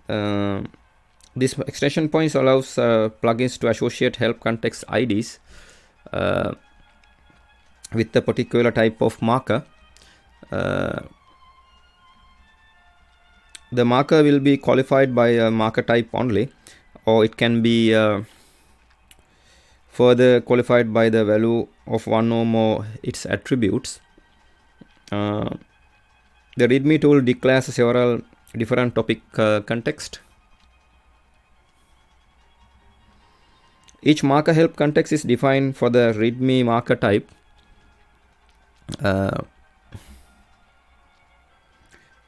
This extension points allows plugins to associate help context IDs with a particular type of marker. The marker will be qualified by a marker type only, or it can be further qualified by the value of one or more its attributes. The readme tool declares several different topic context. Each marker help context is defined for the readme marker type.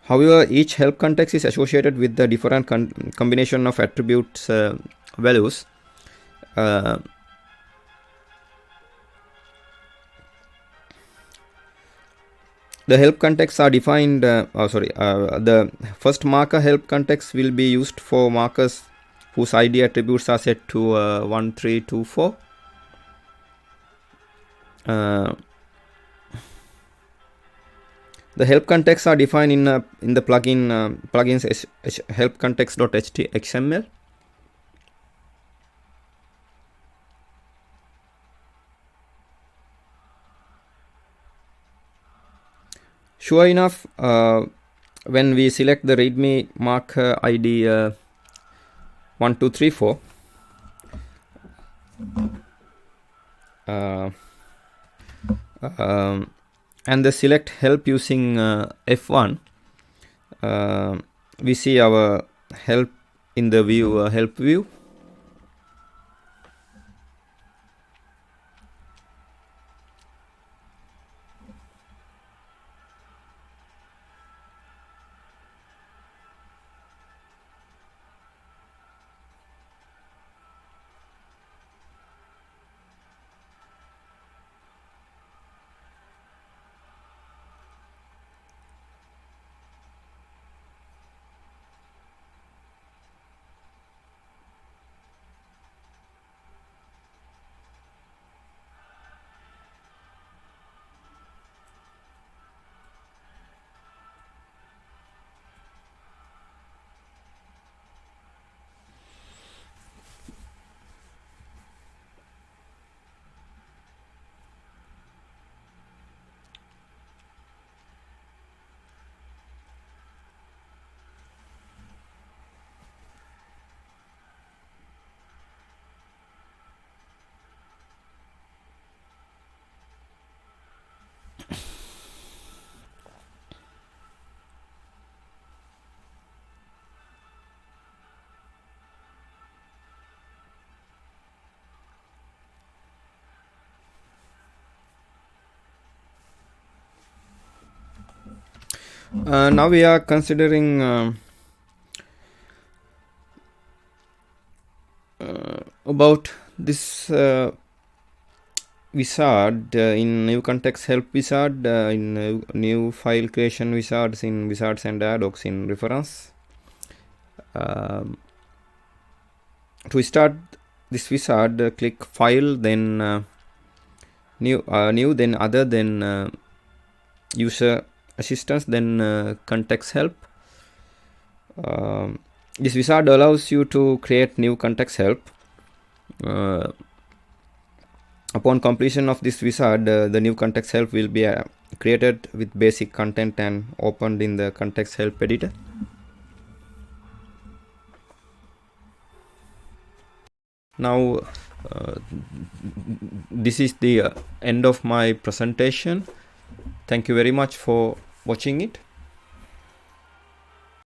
However, each help context is associated with the different combination of attributes values. The help contexts are defined. The first marker help context will be used for markers whose ID attributes are set to 1, 3, 2, 4. The help contexts are defined in the plugins help context.xml. Sure enough, when we select the readme marker ID 1, 2, 3, 4, and the select help using F1, we see our help in the view help view. Now we are considering about this wizard in new context help wizard, in new file creation wizards, in wizards and ad-hocs in reference. To start this wizard, click file, then new, then other, then user assistance, then context help. This wizard allows you to create new context help. Upon completion of this wizard, the new context help will be created with basic content and opened in the context help editor. Now this is the end of my presentation. Thank you very much for watching it.